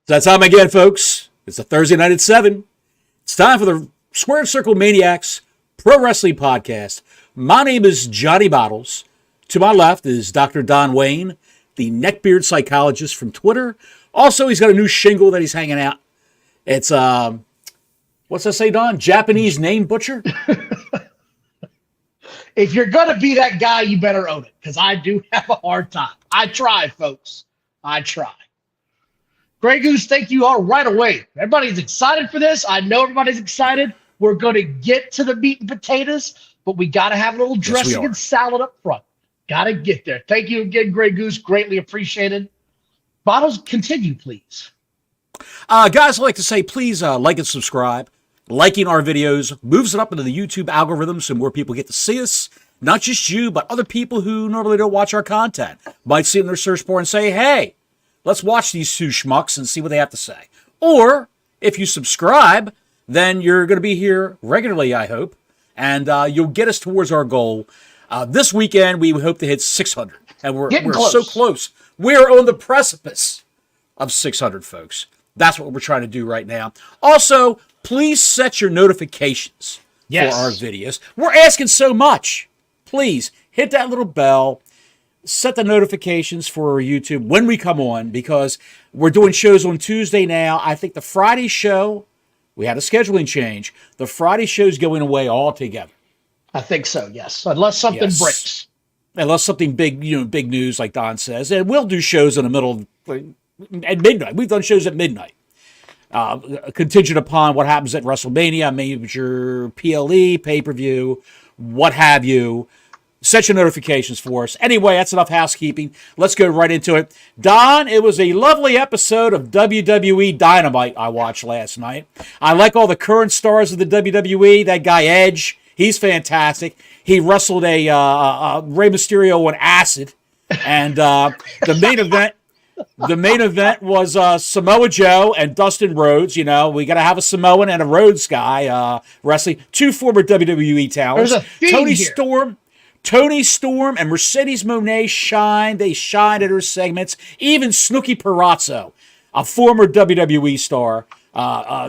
That time again, folks. It's a Thursday night at 7. It's time for the Squared Circle Maniacs Pro Wrestling Podcast. My name is Johnny Bottles. To my left is Dr. Don Wayne, the neckbeard psychologist from Twitter. Also, he's got a new shingle that he's hanging out. It's, what's that say, Don? Japanese name butcher? If you're going to be that guy, you better own it, because I do have a hard time. I try, folks. I try. Grey Goose, thank you all right away. Everybody's excited for this. I know everybody's excited. We're going to get to the meat and potatoes, but we got to have a little dressing and salad up front. Got to get there. Thank you again, Grey Goose. Greatly appreciated. Bottles, continue, please. Guys, I'd like to say, please like and subscribe. Liking our videos moves it up into the YouTube algorithm so more people get to see us. Not just you, but other people who normally don't watch our content might see it in their search bar and say, hey, let's watch these two schmucks and see what they have to say. Or if you subscribe, then you're going to be here regularly, I hope, and you'll get us towards our goal. This weekend, we hope to hit 600, and we're so close. We're on the precipice of 600, folks. That's what we're trying to do right now. Also, please set your notifications for our videos. We're asking so much. Please hit that little bell. Set the notifications for YouTube when we come on, because we're doing shows on Tuesday now. I think the Friday show, we had a scheduling change. The Friday show's going away altogether. I think so, yes. Unless something breaks. Unless something big, big news, like Don says. And we'll do shows in the middle, at midnight. We've done shows at midnight. Contingent upon what happens at WrestleMania, major PLE, pay-per-view, what have you. Set your notifications for us. Anyway, that's enough housekeeping. Let's go right into it. Don, it was a lovely episode of WWE Dynamite I watched last night. I like all the current stars of the WWE. That guy Edge, he's fantastic. He wrestled a Rey Mysterio on acid. And the main event was Samoa Joe and Dustin Rhodes. We got to have a Samoan and a Rhodes guy wrestling. Two former WWE talents. There's a theme here. Tony Storm and Mercedes Moné shined. They shined at her segments. Even Snooki Perazzo, a former WWE star,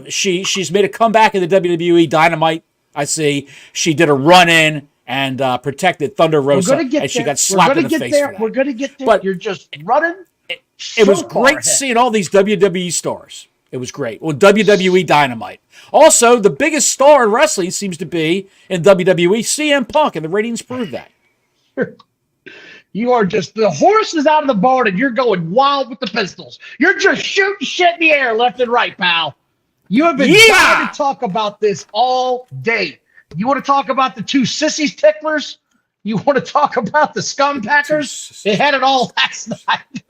she's made a comeback in the WWE Dynamite. I see. She did a run-in and protected Thunder Rosa, and she got slapped in the face for that. We're going to get there. But you're just running. It was great seeing all these WWE stars. It was great. Well, WWE Dynamite. Also, the biggest star in wrestling seems to be in WWE, CM Punk, and the ratings prove that. You are just, the horse is out of the barn, and you're going wild with the pistols. You're just shooting shit in the air left and right, pal. You have been trying to talk about this all day. You want to talk about the two sissies ticklers? You want to talk about the scum packers? They had it all last night.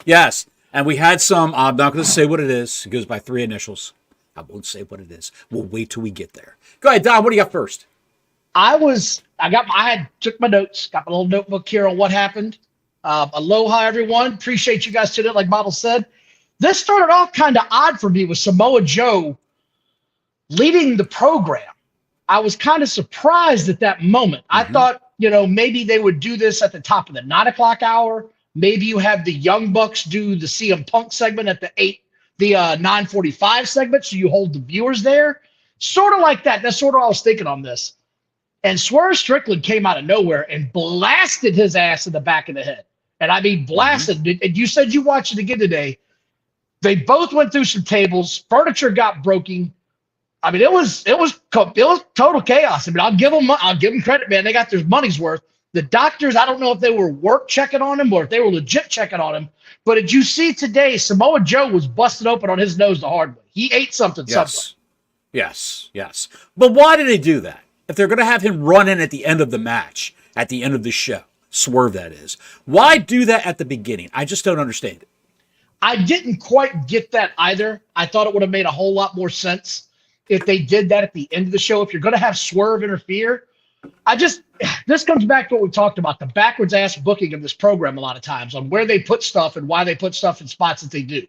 Yes. And we had some, I'm not going to say what it is. It goes by 3 initials. I won't say what it is. We'll wait till we get there. Go ahead, Don. What do you got first? Took my notes, got my little notebook here on what happened. Aloha, everyone. Appreciate you guys tuning in, like Bottle said. This started off kind of odd for me with Samoa Joe leading the program. I was kind of surprised at that moment. I thought, maybe they would do this at the top of the 9 o'clock hour. Maybe you have the Young Bucks do the CM Punk segment at the 9:45 segment, so you hold the viewers there. Sort of like that. That's sort of what I was thinking on this. And Swerve Strickland came out of nowhere and blasted his ass in the back of the head. And I mean blasted. And you said you watched it again today. They both went through some tables. Furniture got broken. I mean, it was total chaos. I mean, I'll give them credit, man. They got their money's worth. The doctors, I don't know if they were work checking on him or if they were legit checking on him. But did you see today, Samoa Joe was busted open on his nose the hard way. He ate something somewhere. Yes. But why did they do that? If they're going to have him run in at the end of the match, at the end of the show, Swerve that is, why do that at the beginning? I just don't understand it. I didn't quite get that either. I thought it would have made a whole lot more sense if they did that at the end of the show. If you're going to have Swerve interfere, this comes back to what we talked about, the backwards ass booking of this program a lot of times on where they put stuff and why they put stuff in spots that they do.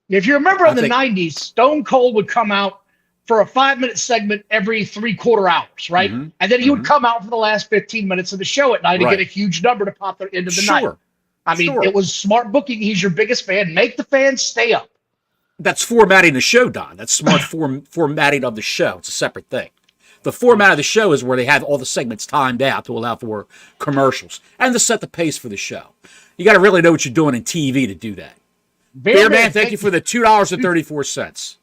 If you remember in the 90s, Stone Cold would come out for a 5-minute segment every 3/4 hours, right? And then he would come out for the last 15 minutes of the show at night and get a huge number to pop into the night. I mean, Sure. it was smart booking. He's your biggest fan. Make the fans stay up. That's formatting the show, Don. That's smart formatting of the show. It's a separate thing. The format of the show is where they have all the segments timed out to allow for commercials and to set the pace for the show. You got to really know what you're doing in TV to do that. Beer Man, thank you for the $2.34.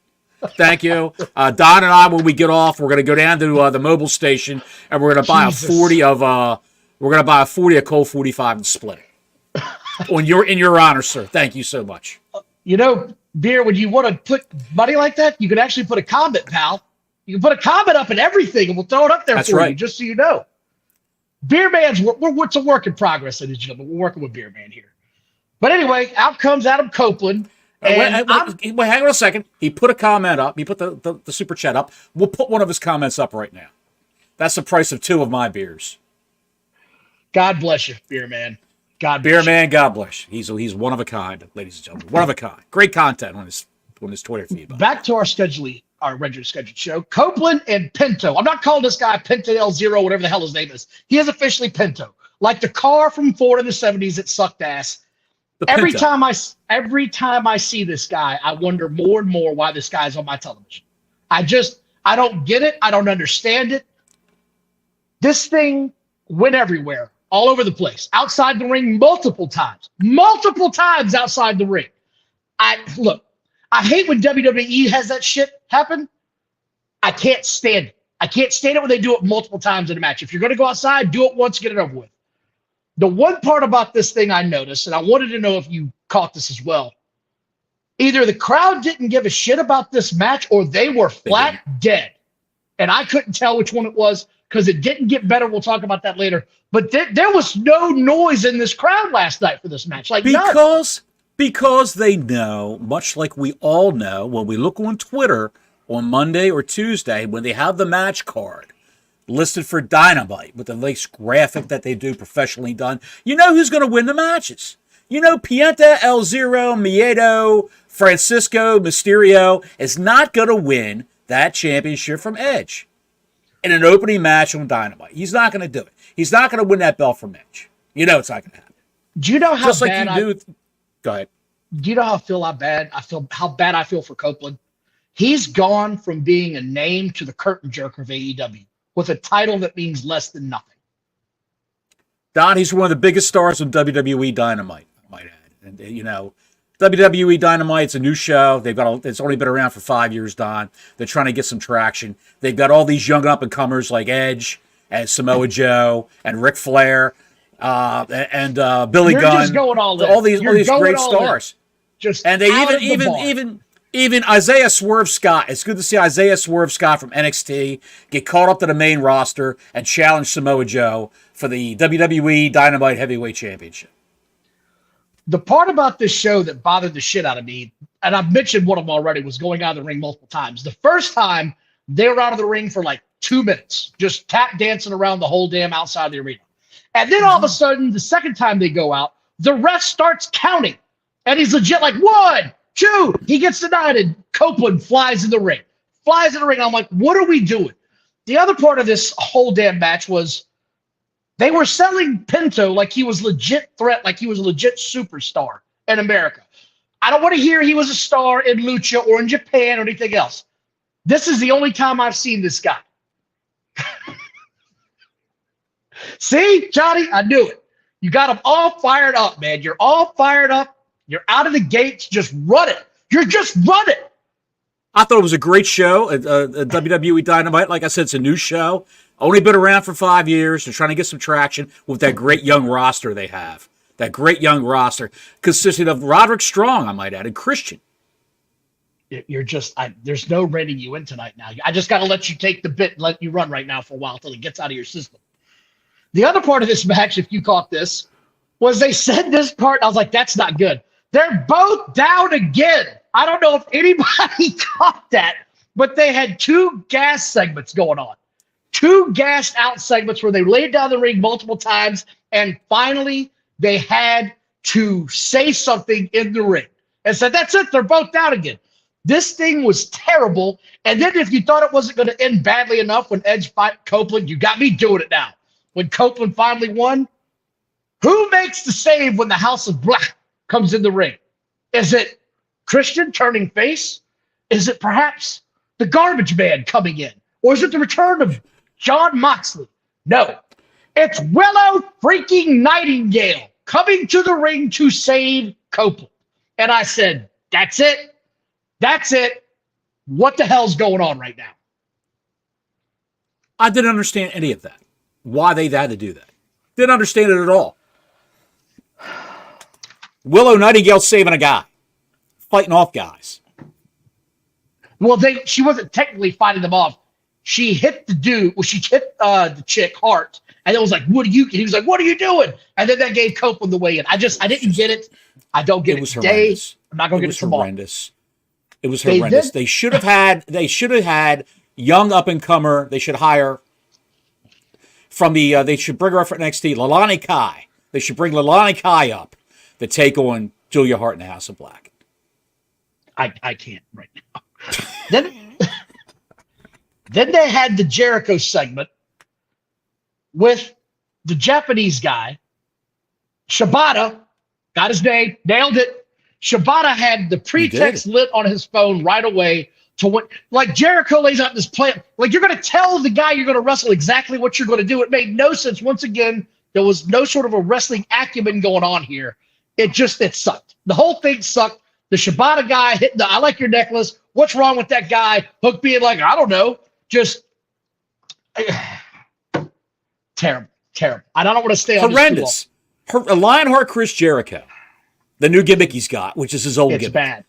Thank you. Don and I, when we get off, we're going to go down to the mobile station and we're going to buy a 40 of Colt 45 and split it. In your honor, sir. Thank you so much. You know, Beer, when you want to put money like that, you can actually put a comment, pal. You can put a comment up and everything, and we'll throw it up there for you, just so you know. Beer Man's, it's a work in progress, ladies and gentlemen. We're working with Beer Man here. But anyway, out comes Adam Copeland. And wait, hang on a second. He put a comment up. He put the super chat up. We'll put one of his comments up right now. That's the price of 2 of my beers. God bless you, Beer Man. Beer Man, God bless you. He's one of a kind, ladies and gentlemen. One of a kind. Great content on his Twitter feed. Back to our regular scheduled show. Copeland and Pinto. I'm not calling this guy Pinto L0, whatever the hell his name is. He is officially Pinto. Like the car from Ford in the 70s that sucked ass. Every time I see this guy, I wonder more and more why this guy's on my television. I don't get it. I don't understand it. This thing went everywhere, all over the place, outside the ring multiple times outside the ring. I hate when WWE has that shit happen. I can't stand it. I can't stand it when they do it multiple times in a match. If you're going to go outside, do it once, get it over with. The one part about this thing I noticed, and I wanted to know if you caught this as well, either the crowd didn't give a shit about this match or they were flat dead. And I couldn't tell which one it was because it didn't get better. We'll talk about that later. But there was no noise in this crowd last night for this match. Because they know, much like we all know, when we look on Twitter on Monday or Tuesday, when they have the match card listed for Dynamite with the nice graphic that they do professionally done, you know who's going to win the matches. You know Pienta, El Zero, Miedo, Francisco, Mysterio is not going to win that championship from Edge in an opening match on Dynamite. He's not going to do it. He's not going to win that belt from Edge. You know it's not going to happen. Do you know how Just bad like you do? Go ahead. Do you know how bad I feel for Copeland? He's gone from being a name to the curtain jerker of AEW with a title that means less than nothing. Don, he's one of the biggest stars of WWE Dynamite, I might add. And you know, WWE Dynamite's a new show. It's only been around for 5 years, Don. They're trying to get some traction. They've got all these young up-and-comers like Edge and Samoa Joe and Ric Flair and Billy You're Gunn. Just going all in. All these great stars. And they even Isaiah Swerve Scott. It's good to see Isaiah Swerve Scott from NXT get caught up to the main roster and challenge Samoa Joe for the WWE Dynamite Heavyweight Championship. The part about this show that bothered the shit out of me, and I've mentioned one of them already, was going out of the ring multiple times. The first time, they were out of the ring for like 2 minutes, just tap dancing around the whole damn outside of the arena. And then all of a sudden, the second time they go out, the ref starts counting. And he's legit like, 1, 2. He gets denied, and Copeland flies in the ring. I'm like, what are we doing? The other part of this whole damn match was they were selling Pinto like he was legit threat, like he was a legit superstar in America. I don't want to hear he was a star in Lucha or in Japan or anything else. This is the only time I've seen this guy. See, Johnny, I knew it. You got them all fired up, man. You're all fired up. You're out of the gates. Just run it. You're just running. I thought it was a great show at WWE Dynamite. Like I said, it's a new show. Only been around for 5 years. They're trying to get some traction with that great young roster they have. That great young roster consisting of Roderick Strong, I might add, and Christian. You're just, there's no reining you in tonight now. I just got to let you take the bit and let you run right now for a while until it gets out of your system. The other part of this match, if you caught this, was they said this part. I was like, that's not good. They're both down again. I don't know if anybody caught that, but they had 2 gas segments going on. 2 gassed out segments where they laid down the ring multiple times, and finally they had to say something in the ring and said, that's it, they're both down again. This thing was terrible. And then if you thought it wasn't going to end badly enough when Edge fought Copeland, you got me doing it now. When Copeland finally won, Who makes the save when the House of Black comes in the ring? Is it Christian turning face? Is it perhaps the Garbage Man coming in? Or is it the return of John Moxley? No. It's Willow freaking Nightingale coming to the ring to save Copeland. And I said, that's it. That's it. What the hell's going on right now? I didn't understand any of that. Why they had to do that. Didn't understand it at all. Willow Nightingale saving a guy. Fighting off guys. Well, she wasn't technically fighting them off. She hit the dude. Well, she hit the chick Hart, and it was like, "What are you?" He was like, "What are you doing?" And then that gave Copeland the way in. I didn't get it. I don't get it today. I'm not gonna get it tomorrow. Horrendous. It was horrendous. They should have had young up and comer. They should hire from the. They should bring her up for NXT. Lalani Kai. They should bring Lalani Kai up to take on Julia Hart in the House of Black. I can't right now. Then they had the Jericho segment with the Japanese guy, Shibata, got his name, nailed it. Shibata had the pretext lit on his phone right away to what, like Jericho lays out this plan. Like you're going to tell the guy you're going to wrestle exactly what you're going to do. It made no sense. Once again, there was no sort of a wrestling acumen going on here. It sucked. The whole thing sucked. The Shibata guy hitting the, I like your necklace. What's wrong with that guy? Hook being like, I don't know. Just terrible. I don't want to stay on horrendous. Lionheart Chris Jericho, the new gimmick he's got, which is his old gimmick. Bad.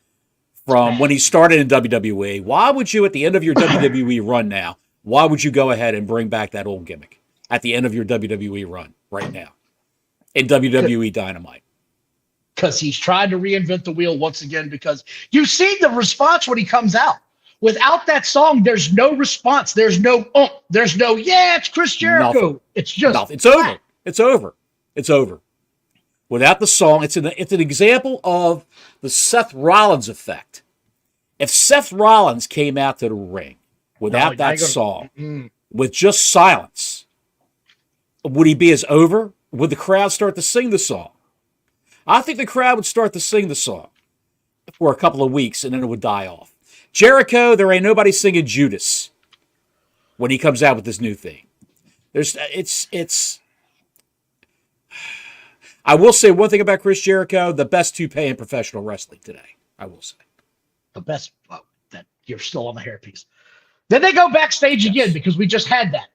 From when he started in WWE. Why would you, at the end of your WWE run now, why would you go ahead and bring back that old gimmick at the end of your WWE run right now in WWE Dynamite? Because he's trying to reinvent the wheel once again, because you see the response when he comes out. Without that song, there's no response. There's no, yeah, it's Chris Jericho. Nothing. It's just, nothing. It's over. Without the song, it's an example of the Seth Rollins effect. If Seth Rollins came out to the ring without that song, with just silence, would he be as over? Would the crowd start to sing the song? I think the crowd would start to sing the song for a couple of weeks, and then it would die off. Jericho, there ain't nobody singing Judas when he comes out with this new thing. I will say one thing about Chris Jericho, the best toupee in professional wrestling today, I will say. The best, that you're still on the hairpiece. Then they go backstage again, because we just had that.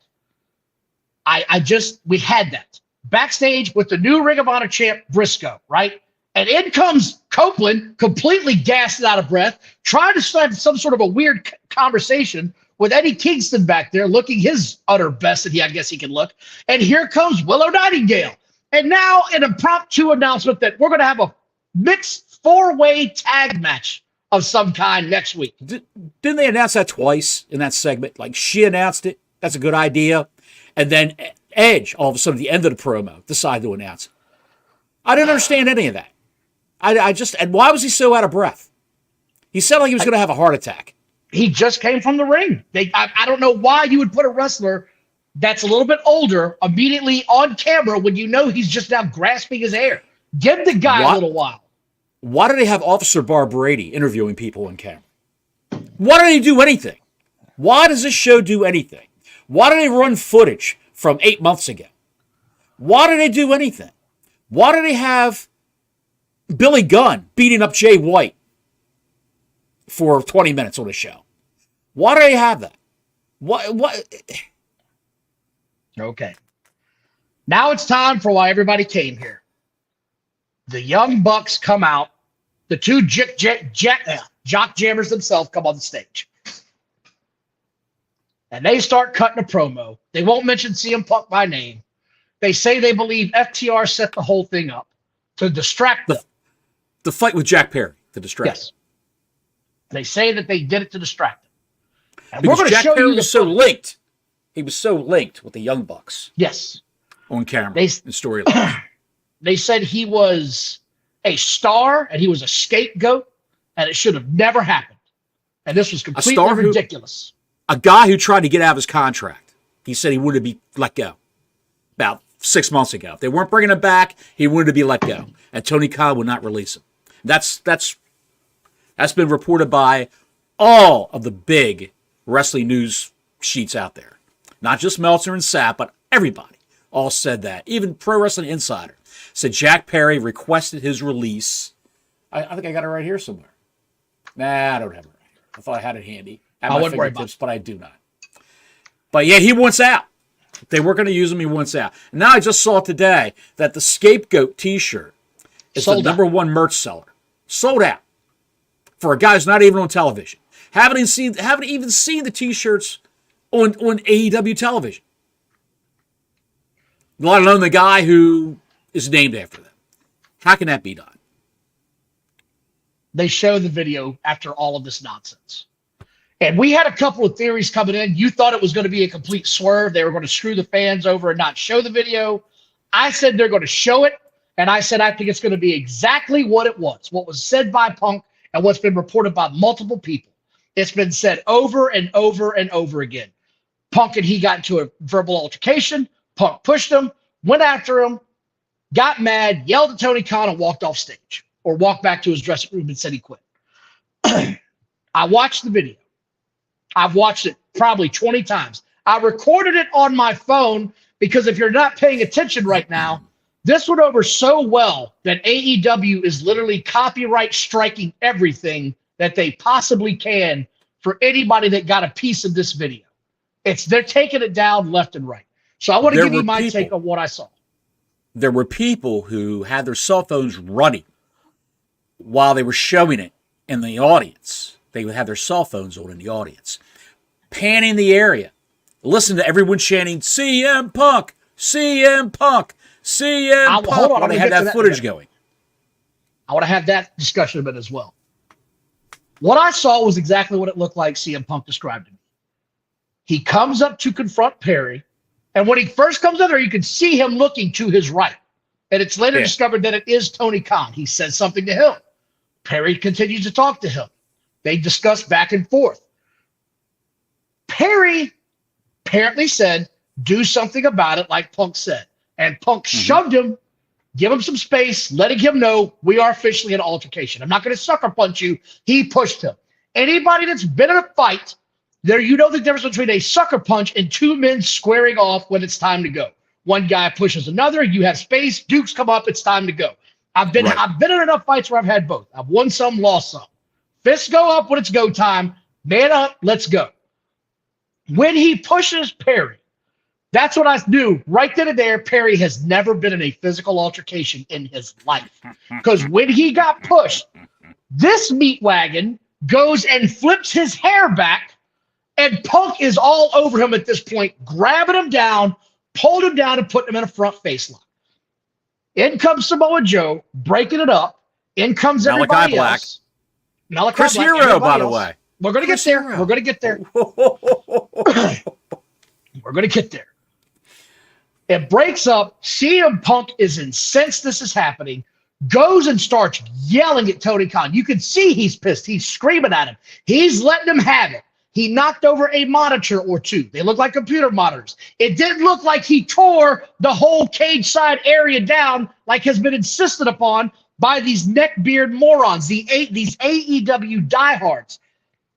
We had that. Backstage with the new Ring of Honor champ, Briscoe, right? And in comes Copeland, completely gassed and out of breath, trying to start some sort of a weird conversation with Eddie Kingston back there, looking his utter best that I guess he can look. And here comes Willow Nightingale. And now an impromptu announcement that we're going to have a mixed four-way tag match of some kind next week. Didn't they announce that twice in that segment? Like, she announced it. That's a good idea. And then Edge, all of a sudden, at the end of the promo, decided to announce it. I didn't understand any of that. And why was he so out of breath? He sounded like he was going to have a heart attack. He just came from the ring. I don't know why you would put a wrestler that's a little bit older immediately on camera when you know he's just now grasping his hair. Give the guy a little while. Why do they have Officer Bar Brady interviewing people on camera? Why do they do anything? Why does this show do anything? Why do they run footage from 8 months ago? Why do they do anything? Why do they have Billy Gunn beating up Jay White for 20 minutes on the show? Why do they have that? What? Okay. Now it's time for why everybody came here. The Young Bucks come out. The two jock jammers themselves come on the stage. And they start cutting a promo. They won't mention CM Punk by name. They say they believe FTR set the whole thing up to distract them. The fight with Jack Perry to distract. Yes. They say that they did it to distract them. And because we're going to show Perry you was so linked. He was so linked with the Young Bucks. Yes. On camera in storyline. They said he was a star and he was a scapegoat, and it should have never happened. And this was completely ridiculous. A guy who tried to get out of his contract. He said he wanted to be let go about 6 months ago. If they weren't bringing him back, he wanted to be let go, and Tony Khan would not release him. That's been reported by all of the big wrestling news sheets out there. Not just Meltzer and Sapp, but everybody all said that. Even Pro Wrestling Insider said Jack Perry requested his release. I think I got it right here somewhere. Nah, I don't have it right here. I thought I had it handy at my fingertips, but I do not. But yeah, he wants out. If they weren't going to use him, he wants out. And now I just saw today that the Scapegoat t-shirt is the number one merch seller. Sold out. For a guy who's not even on television. Haven't even seen the t-shirts on AEW television. Let alone the guy who is named after them. How can that be done? They show the video after all of this nonsense. And we had a couple of theories coming in. You thought it was going to be a complete swerve. They were going to screw the fans over and not show the video. I said they're going to show it. And I said I think it's going to be exactly what it was. What was said by Punk and what's been reported by multiple people. It's been said over and over and over again. Punk and he got into a verbal altercation. Punk pushed him, went after him, got mad, yelled at Tony Khan, and walked off stage. Or walked back to his dressing room and said he quit. I watched the video. I've watched it probably 20 times. I recorded it on my phone because if you're not paying attention right now, this went over so well that AEW is literally copyright striking everything that they possibly can for anybody that got a piece of this video. They're taking it down left and right. So I want to give you my take on what I saw. There were people who had their cell phones running while they were showing it in the audience. They would have their cell phones on in the audience, panning the area. Listen to everyone chanting, CM Punk, CM Punk, CM Punk. Hold on, while they had that footage going. I want to have that discussion a bit as well. What I saw was exactly what it looked like CM Punk described to me. He comes up to confront Perry, and when he first comes up there, you can see him looking to his right. And it's later discovered that it is Tony Khan. He says something to him. Perry continues to talk to him. They discuss back and forth. Perry apparently said, do something about it, like Punk said. And Punk shoved him, give him some space, letting him know we are officially in an altercation. I'm not going to sucker punch you. He pushed him. Anybody that's been in a fight, you know the difference between a sucker punch and two men squaring off when it's time to go. One guy pushes another, you have space, dukes come up, it's time to go. I've been in enough fights where I've had both. I've won some, lost some. Fists go up when it's go time. Man up, let's go. When he pushes Perry, that's what I knew right then and there. Perry has never been in a physical altercation in his life. Because when he got pushed, this meat wagon goes and flips his hair back, and Punk is all over him at this point, grabbing him down, pulled him down, and putting him in a front face lock. In comes Samoa Joe, breaking it up. In comes everybody else. Malachi Chris Black, Hero, by the way. We're going to get there. We're going to get there. We're going to get there. It breaks up. CM Punk is incensed this is happening. Goes and starts yelling at Tony Khan. You can see he's pissed. He's screaming at him. He's letting him have it. He knocked over a monitor or two. They look like computer monitors. It didn't look like he tore the whole cage side area down like has been insisted upon by these neckbeard morons, these AEW diehards.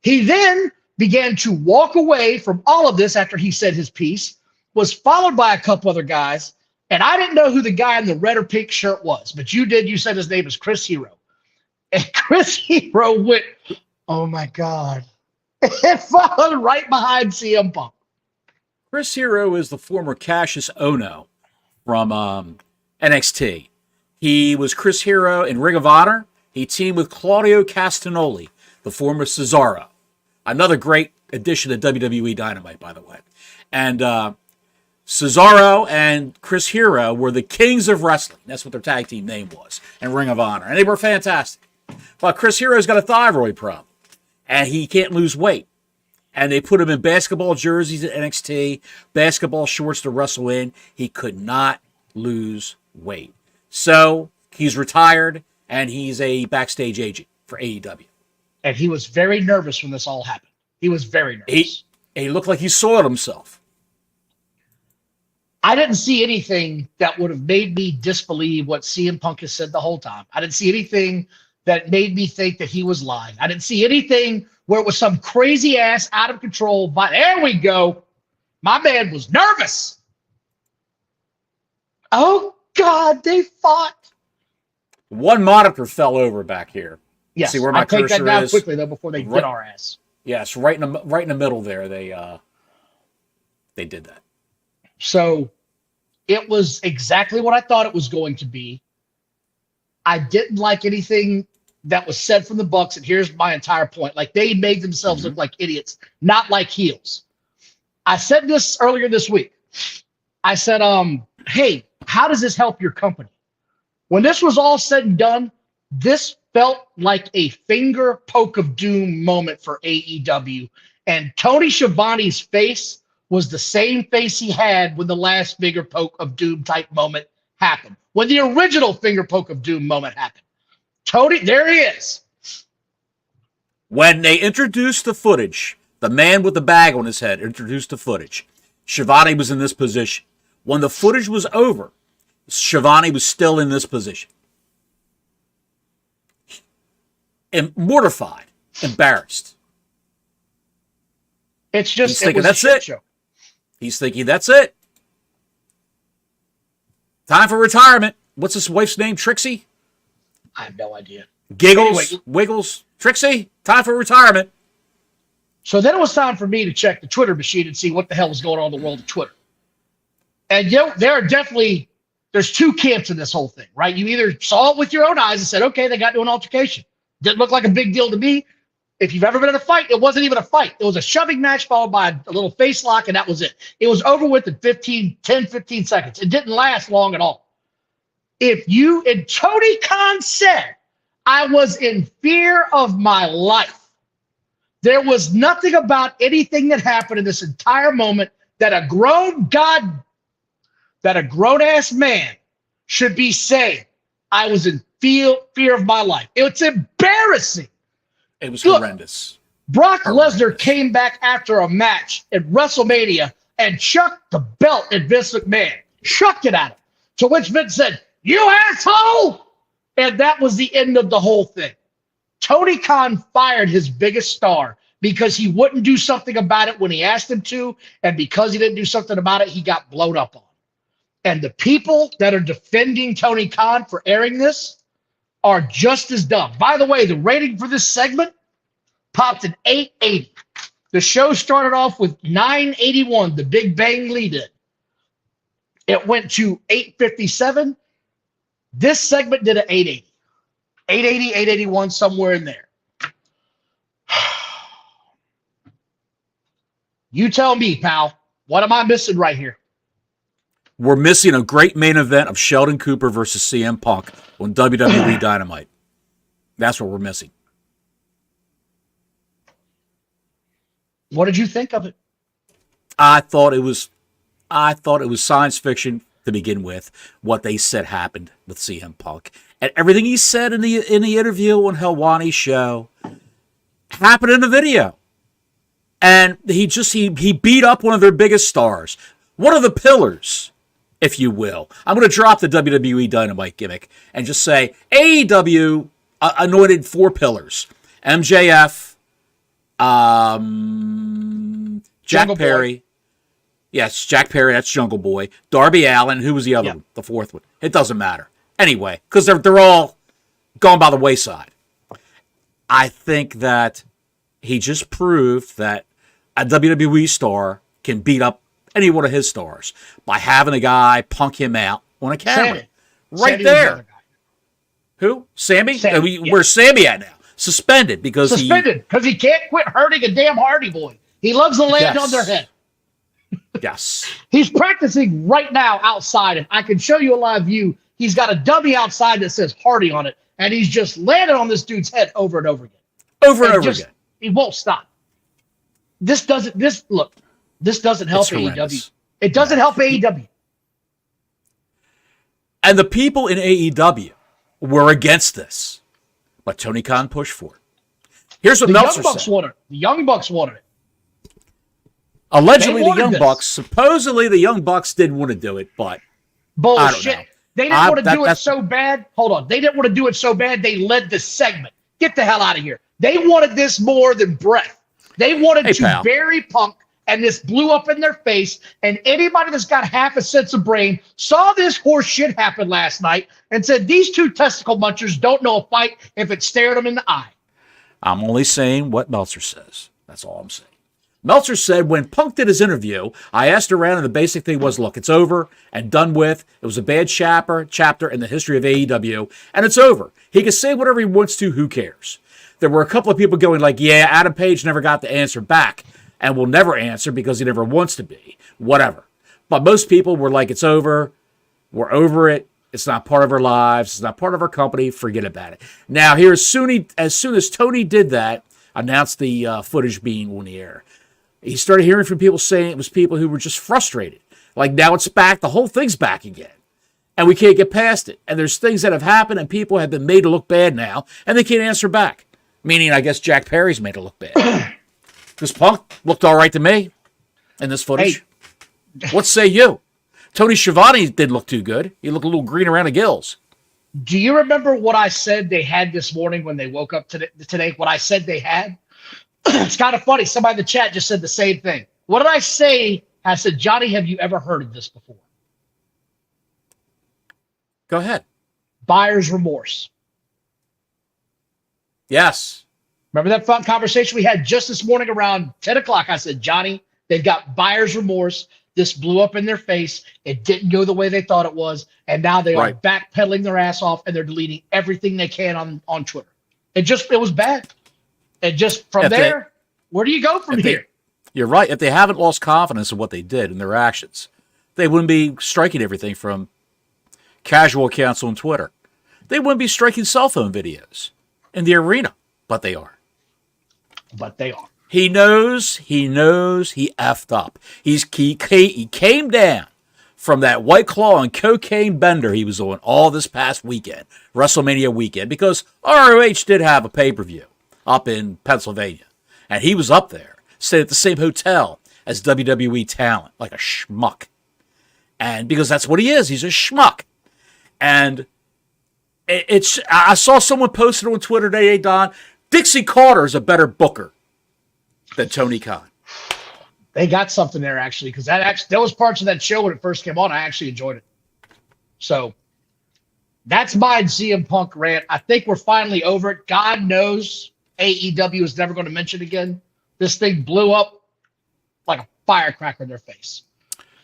He then began to walk away from all of this after he said his piece, was followed by a couple other guys, and I didn't know who the guy in the red or pink shirt was, but you did. You said his name is Chris Hero. And Chris Hero went, oh my God. It followed right behind CM Punk. Chris Hero is the former Cassius Ohno from NXT. He was Chris Hero in Ring of Honor. He teamed with Claudio Castagnoli, the former Cesaro. Another great addition to WWE Dynamite, by the way. And Cesaro and Chris Hero were the Kings of Wrestling. That's what their tag team name was in Ring of Honor. And they were fantastic. But Chris Hero's got a thyroid problem. And he can't lose weight. And they put him in basketball jerseys at NXT, basketball shorts to wrestle in. He could not lose weight. So he's retired, and he's a backstage agent for AEW. And he was very nervous when this all happened. He was very nervous. He looked like he soiled himself. I didn't see anything that would have made me disbelieve what CM Punk has said the whole time. I didn't see anything that made me think that he was lying. I didn't see anything where it was some crazy ass out of control. But there we go. My man was nervous. Oh God, they fought. One monitor fell over back here. Yes, see where my I'll take that cursor down is? quickly though before they get our ass. Yes, right in the middle there. They did that. So it was exactly what I thought it was going to be. I didn't like anything that was said from the Bucks, and here's my entire point. Like, they made themselves look like idiots, not like heels. I said this earlier this week. I said, hey, how does this help your company? When this was all said and done, this felt like a finger poke of doom moment for AEW. And Tony Schiavone's face was the same face he had when the last finger poke of doom type moment happened. When the original finger poke of doom moment happened. Tony, there he is. When they introduced the footage, the man with the bag on his head introduced the footage. Schiavone was in this position. When the footage was over, Schiavone was still in this position. And mortified, embarrassed. It's just, he's thinking, that's it. Show. He's thinking, that's it. Time for retirement. What's his wife's name? Trixie? I have no idea. Giggles, anyway, Wiggles, Trixie, time for retirement. So then it was time for me to check the Twitter machine and see what the hell was going on in the world of Twitter. And there's two camps in this whole thing, right? You either saw it with your own eyes and said, okay, they got into an altercation. Didn't look like a big deal to me. If you've ever been in a fight, it wasn't even a fight. It was a shoving match followed by a little face lock, and that was it. It was over with in 15 seconds. It didn't last long at all. And Tony Khan said, I was in fear of my life. There was nothing about anything that happened in this entire moment that a grown-ass man should be saying, I was in fear of my life. It's embarrassing. It was horrendous. Brock Lesnar came back after a match at WrestleMania and chucked the belt at Vince McMahon. Chucked it at him. To which Vince said, you asshole! And that was the end of the whole thing. Tony Khan fired his biggest star because he wouldn't do something about it when he asked him to, and because he didn't do something about it, he got blown up on. And the people that are defending Tony Khan for airing this are just as dumb. By the way, the rating for this segment popped an 880. The show started off with 981, the Big Bang Lee did. It went to 857. This segment did an 880. 880, 881, somewhere in there. You tell me, pal. What am I missing right here? We're missing a great main event of Sheldon Cooper versus CM Punk on WWE Dynamite. That's what we're missing. What did you think of it? I thought it was science fiction to begin with. What they said happened with CM Punk, and everything he said in the interview on Helwani's show happened in the video. And he beat up one of their biggest stars, one of the pillars, if you will. I'm going to drop the WWE Dynamite gimmick and just say AEW anointed 4 pillars: MJF, Jack Perry. Boy. Yes, Jack Perry, that's Jungle Boy. Darby Allin, who was the other one? The 4th one. It doesn't matter. Anyway, because they're all gone by the wayside. I think that he just proved that a WWE star can beat up any one of his stars by having a guy punk him out on a camera. Right there. Who? Sammy? Where's Sammy at now? Suspended because he can't quit hurting a damn Hardy Boy. He loves to land on their head. Yes. He's practicing right now outside, and I can show you a live view. He's got a dummy outside that says Hardy on it, and he's just landing on this dude's head over and over again. Over and over again. He won't stop. This doesn't help AEW. It doesn't help AEW. And the people in AEW were against this. But Tony Khan pushed for it. Here's what Meltzer said. The Young Bucks wanted it. Allegedly, the Young Bucks, supposedly the Young Bucks didn't want to do it, but bullshit. I don't know. They didn't want to do it so bad. Hold on. They didn't want to do it so bad, they led the segment. Get the hell out of here. They wanted this more than breath. They wanted to bury Punk, and this blew up in their face. And anybody that's got half a sense of brain saw this horse shit happen last night and said, these two testicle munchers don't know a fight if it stared them in the eye. I'm only saying what Meltzer says. That's all I'm saying. Meltzer said when Punk did his interview, I asked around, and the basic thing was, look, it's over and done with. It was a bad chapter in the history of AEW, and it's over. He can say whatever he wants to. Who cares? There were a couple of people going like, yeah, Adam Page never got the answer back and will never answer because he never wants to be. Whatever. But most people were like, it's over. We're over it. It's not part of our lives. It's not part of our company. Forget about it. Now, here, as soon as Tony did that, announced the footage being on the air, he started hearing from people saying it was people who were just frustrated. Like, now it's back. The whole thing's back again. And we can't get past it. And there's things that have happened, and people have been made to look bad now, and they can't answer back. Meaning, I guess Jack Perry's made it look bad. Because Punk looked all right to me in this footage. Hey. What say you? Tony Schiavone didn't look too good. He looked a little green around the gills. Do you remember what I said they had this morning when they woke up today? What I said they had? It's kind of funny. Somebody in the chat just said the same thing. What did I say? I said, Johnny, have you ever heard of this before? Go ahead. Buyer's remorse. Yes. Remember that fun conversation we had just this morning around 10 o'clock? I said, Johnny, they've got buyer's remorse. This blew up in their face. It didn't go the way they thought it was. And now they are backpedaling their ass off, and they're deleting everything they can on Twitter. It was bad. And just from there, where do you go from here? You're right. If they haven't lost confidence in what they did and their actions, they wouldn't be striking everything from casual accounts on Twitter. They wouldn't be striking cell phone videos in the arena, but they are. He knows he effed up. He came down from that White Claw and cocaine bender he was on all this past weekend, WrestleMania weekend, because ROH did have a pay-per-view up in Pennsylvania, and he was up there, stayed at the same hotel as WWE talent, like a schmuck. And because that's what he is, he's a schmuck. And I saw someone posted on Twitter today, Don, Dixie Carter is a better booker than Tony Khan. They got something there, actually, because there was parts of that show when it first came on. I actually enjoyed it. So that's my CM Punk rant. I think we're finally over it. God knows AEW is never going to mention again. This thing blew up like a firecracker in their face.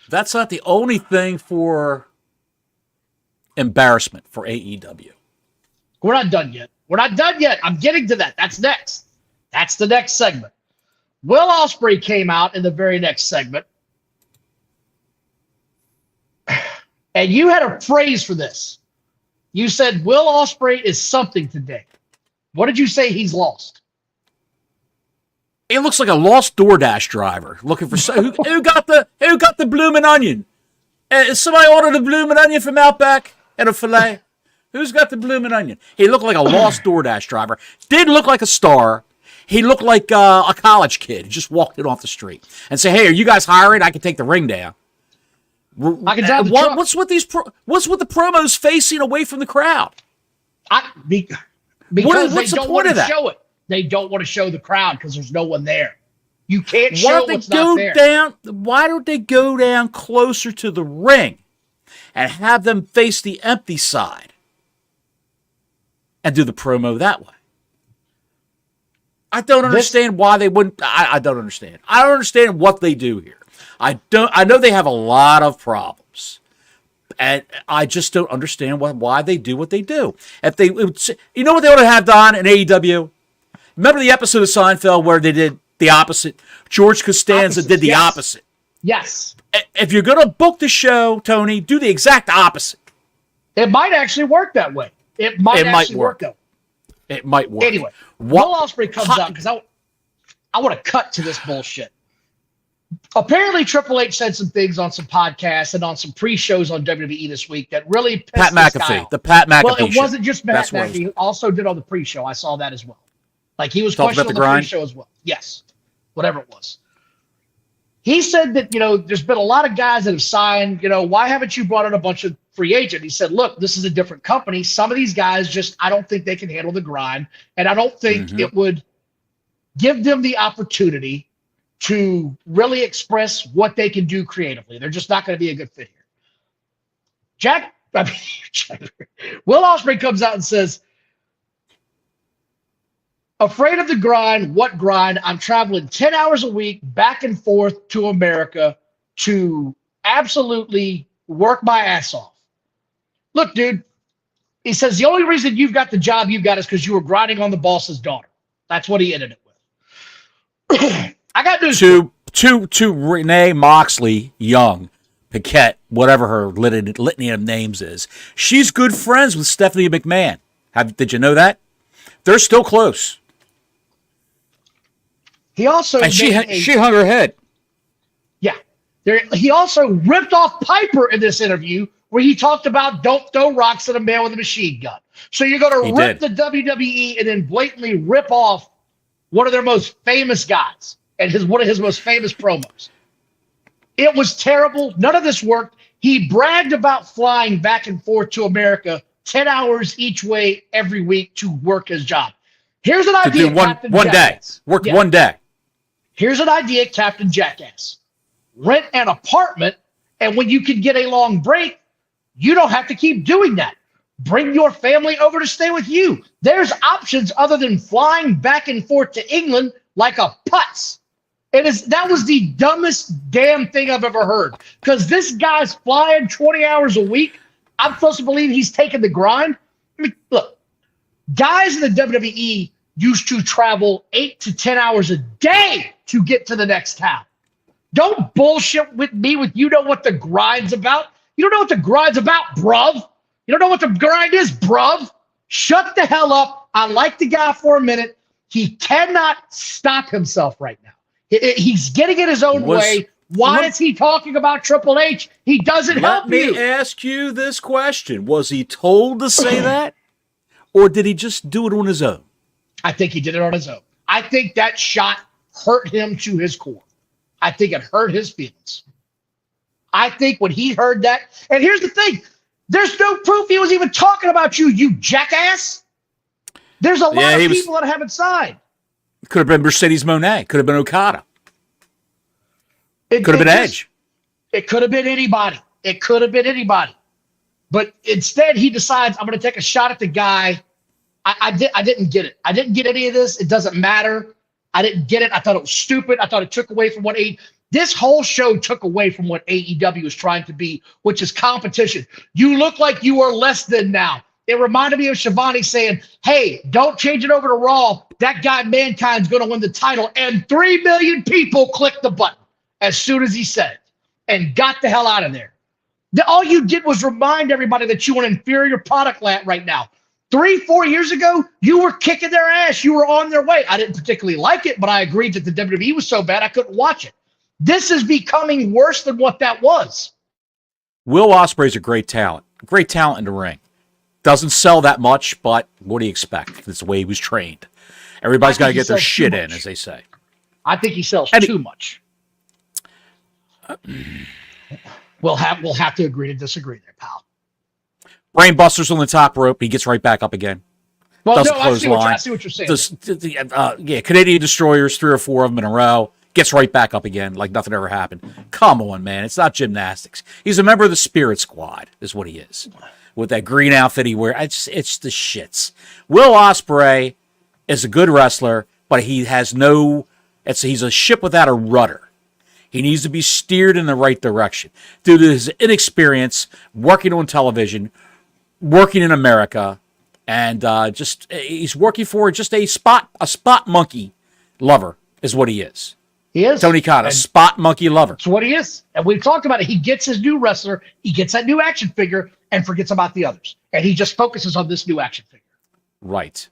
That's not the only thing for embarrassment for AEW. We're not done yet. I'm getting to that. That's next. That's the next segment. Will Osprey came out in the very next segment. And you had a phrase for this. You said Will Osprey is something today. What did you say he's lost? He looks like a lost DoorDash driver looking for who got the bloomin' onion. Somebody ordered a bloomin' onion from Outback and a filet. Who's got the bloomin' onion? He looked like a lost DoorDash driver. Didn't look like a star. He looked like a college kid. He just walked in off the street and said, "Hey, are you guys hiring? I can take the ring down." I can drive the truck. What's with the promos facing away from the crowd? Because what's they the don't point want of to that? show it. They don't want to show the crowd because there's no one there. You can't show what's not there. Why don't they go down closer to the ring and have them face the empty side and do the promo that way? I don't understand why they wouldn't. I don't understand. I don't understand what they do here. I know they have a lot of problems, and I just don't understand why they do what they do. You know what they ought to have done in AEW? Remember the episode of Seinfeld where they did the opposite? George Costanza did the opposite. Yes. If you're going to book the show, Tony, do the exact opposite. It might actually work that way. It might work. It might work. Anyway, Will Osprey comes out because I want to cut to this bullshit. Apparently, Triple H said some things on some podcasts and on some pre-shows on WWE this week that really pissed Pat this guy McAfee. off. The Pat McAfee Well, it show. wasn't just Pat McAfee. He also did on the pre-show. I saw that as well. Like, he was Talked questioned about on the the grind? pre-show as well. Yes. Whatever it was. He said that, there's been a lot of guys that have signed, why haven't you brought in a bunch of free agents? He said, look, this is a different company. Some of these guys I don't think they can handle the grind. And I don't think it would give them the opportunity to really express what they can do creatively. They're just not going to be a good fit here. Will Osprey comes out and says, afraid of the grind. What grind? I'm traveling 10 hours a week back and forth to America to absolutely work my ass off. Look, dude, he says the only reason you've got the job you've got is because you were grinding on the boss's daughter. That's what he ended it with. I got news to Renee Moxley Young, Paquette, whatever her litany of names is. She's good friends with Stephanie McMahon. Did you know that? They're still close. He also she hung her head. Yeah. He also ripped off Piper in this interview where he talked about don't throw rocks at a man with a machine gun. So you're going to rip the WWE and then blatantly rip off one of their most famous guys and one of his most famous promos. It was terrible. None of this worked. He bragged about flying back and forth to America 10 hours each way every week to work his job. Here's an idea, Captain Jackass. Worked one day. Here's an idea, Captain Jackass. Rent an apartment, and when you can get a long break, you don't have to keep doing that. Bring your family over to stay with you. There's options other than flying back and forth to England like a putz. That was the dumbest damn thing I've ever heard. Because this guy's flying 20 hours a week. I'm supposed to believe he's taking the grind. I mean, look, guys in the WWE used to travel 8 to 10 hours a day to get to the next town. Don't bullshit with me with you know what the grind's about. You don't know what the grind's about, bruv. You don't know what the grind is, bruv. Shut the hell up. I like the guy for a minute. He cannot stop himself right now. He's getting in his own way. Why is he talking about Triple H? He doesn't help you. Let me ask you this question. Was he told to say that? Or did he just do it on his own? I think he did it on his own. I think that shot hurt him to his core. I think it hurt his feelings. I think when he heard that, and here's the thing, there's no proof he was even talking about you, you jackass. There's a lot of people that haven't signed. Could have been Mercedes Moné. Could have been Okada. Could have been Edge. It could have been anybody. It could have been anybody. But instead, he decides, I'm going to take a shot at the guy. I didn't get it. I didn't get any of this. It doesn't matter. I didn't get it. I thought it was stupid. I thought it took away from what this whole show took away from what AEW was trying to be, which is competition. You look like you are less than now. It reminded me of Shivani saying, hey, don't change it over to Raw. That guy Mankind's going to win the title. And 3 million people clicked the button as soon as he said it and got the hell out of there. All you did was remind everybody that you were an inferior product right now. 3-4 years ago, you were kicking their ass. You were on their way. I didn't particularly like it, but I agreed that the WWE was so bad I couldn't watch it. This is becoming worse than what that was. Will Ospreay's a great talent in the ring. Doesn't sell that much, but what do you expect? That's the way he was trained. Everybody's got to get their shit in, as they say. I think he sells too much. We'll have to agree to disagree there, pal. Brainbusters on the top rope. He gets right back up again. Well, no, I see what you're saying. Canadian Destroyers, 3 or 4 of them in a row. Gets right back up again like nothing ever happened. Come on, man. It's not gymnastics. He's a member of the Spirit Squad, is what he is. With that green outfit he wears. It's the shits. Will Ospreay is a good wrestler, but he has he's a ship without a rudder. He needs to be steered in the right direction. Due to his inexperience working on television, working in America, and he's working for just a spot monkey lover is what he is. He is. Tony Khan, a spot monkey lover. That's what he is. And we've talked about it. He gets his new wrestler, he gets that new action figure, and forgets about the others. And he just focuses on this new action figure. Right.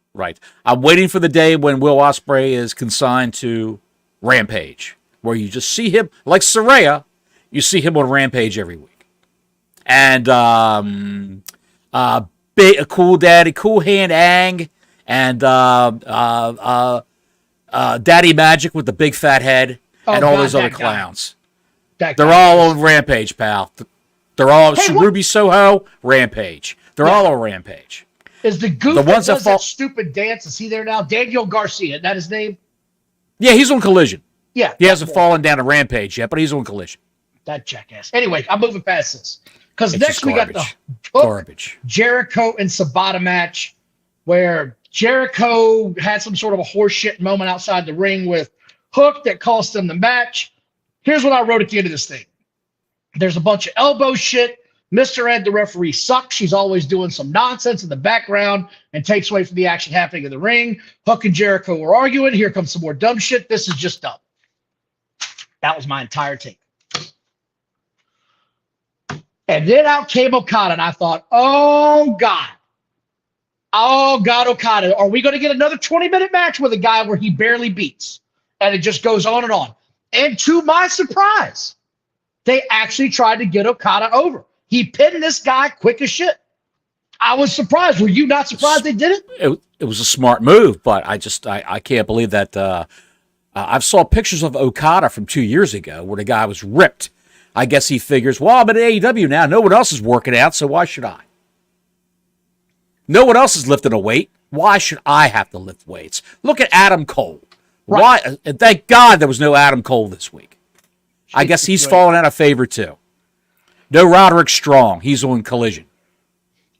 I'm waiting for the day when Will Ospreay is consigned to Rampage, where you just see him, like Saraya, you see him on Rampage every week. And a cool daddy, cool hand Ang, and Daddy Magic with the big fat head, and all those other clowns. They're all on Rampage, pal. They're all Ruby Soho, Rampage. They're all on Rampage. Is the goof that does that stupid dance, is he there now? Daniel Garcia, isn't that his name? Yeah, he's on Collision. Yeah. He hasn't fallen down to Rampage yet, but he's on Collision. That jackass. Anyway, I'm moving past this. Because next we got the garbage Jericho and Sabata match where Jericho had some sort of a horseshit moment outside the ring with Hook that cost him the match. Here's what I wrote at the end of this thing. There's a bunch of elbow shit. Mr. Ed, the referee, sucks. She's always doing some nonsense in the background and takes away from the action happening in the ring. Hook and Jericho were arguing. Here comes some more dumb shit. This is just dumb. That was my entire take. And then out came Okada, and I thought, oh, God. Oh, God, Okada. Are we going to get another 20-minute match with a guy where he barely beats? And it just goes on and on. And to my surprise, they actually tried to get Okada over. He pinned this guy quick as shit. I was surprised. Were you not surprised they did it? It was a smart move, but I can't believe that. I've saw pictures of Okada from 2 years ago where the guy was ripped. I guess he figures, well, I'm at AEW now. No one else is working out, so why should I? No one else is lifting a weight. Why should I have to lift weights? Look at Adam Cole. Right. Why? Thank God there was no Adam Cole this week. I guess he's fallen out of favor too. No Roderick Strong. He's on Collision.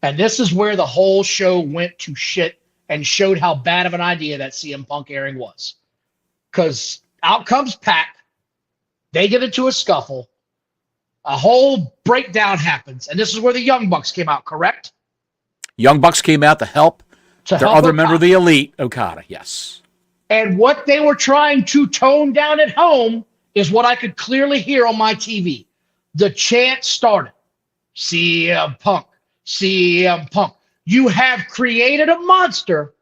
And this is where the whole show went to shit and showed how bad of an idea that CM Punk airing was. Because out comes Pac. They get into a scuffle. A whole breakdown happens. And this is where the Young Bucks came out, correct? Young Bucks came out to help their other member of the Elite, Okada, yes. And what they were trying to tone down at home is what I could clearly hear on my TV. The chant started. CM Punk, CM Punk. You have created a monster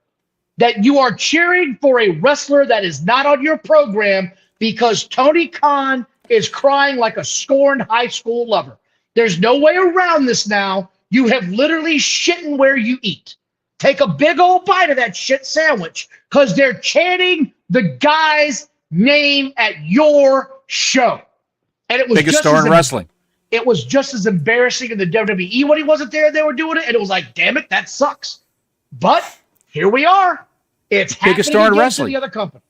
that you are cheering for a wrestler that is not on your program because Tony Khan is crying like a scorned high school lover. There's no way around this now. You have literally shitting where you eat. Take a big old bite of that shit sandwich because they're chanting the guy's name at your show. And it was biggest star in wrestling. It was just as embarrassing in the WWE when he wasn't there. They were doing it, and it was like, damn it, that sucks. But here we are. It's biggest star in wrestling. The other company.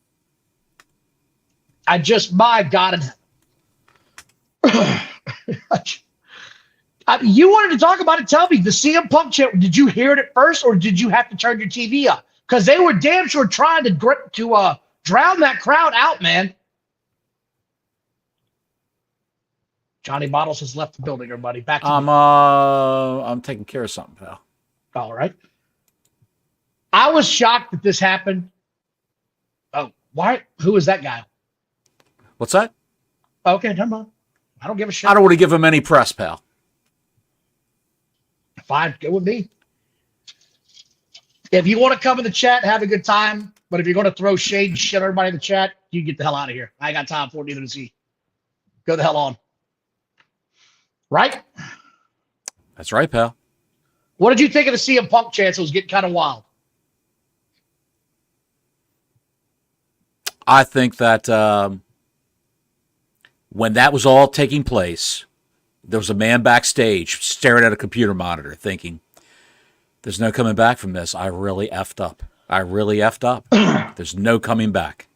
My God in heaven. You wanted to talk about it. Tell me, the CM Punk chant, did you hear it at first, or did you have to turn your TV up? Because they were damn sure trying to drown that crowd out, man. Johnny Bottles has left the building, everybody. Back to I'm taking care of something, pal. All right. I was shocked that this happened. Oh, why? Who is that guy? What's that? Okay, never mind. I don't give a shit. I don't want to give him any press, pal. Fine, go with me. If you want to come in the chat, have a good time. But if you're going to throw shade and shit everybody in the chat, you get the hell out of here. I ain't got time for it neither to see. Go the hell on. Right? That's right, pal. What did you think of the CM Punk chance? It was getting kind of wild. I think that when that was all taking place, there was a man backstage staring at a computer monitor thinking, there's no coming back from this. I really effed up. There's no coming back.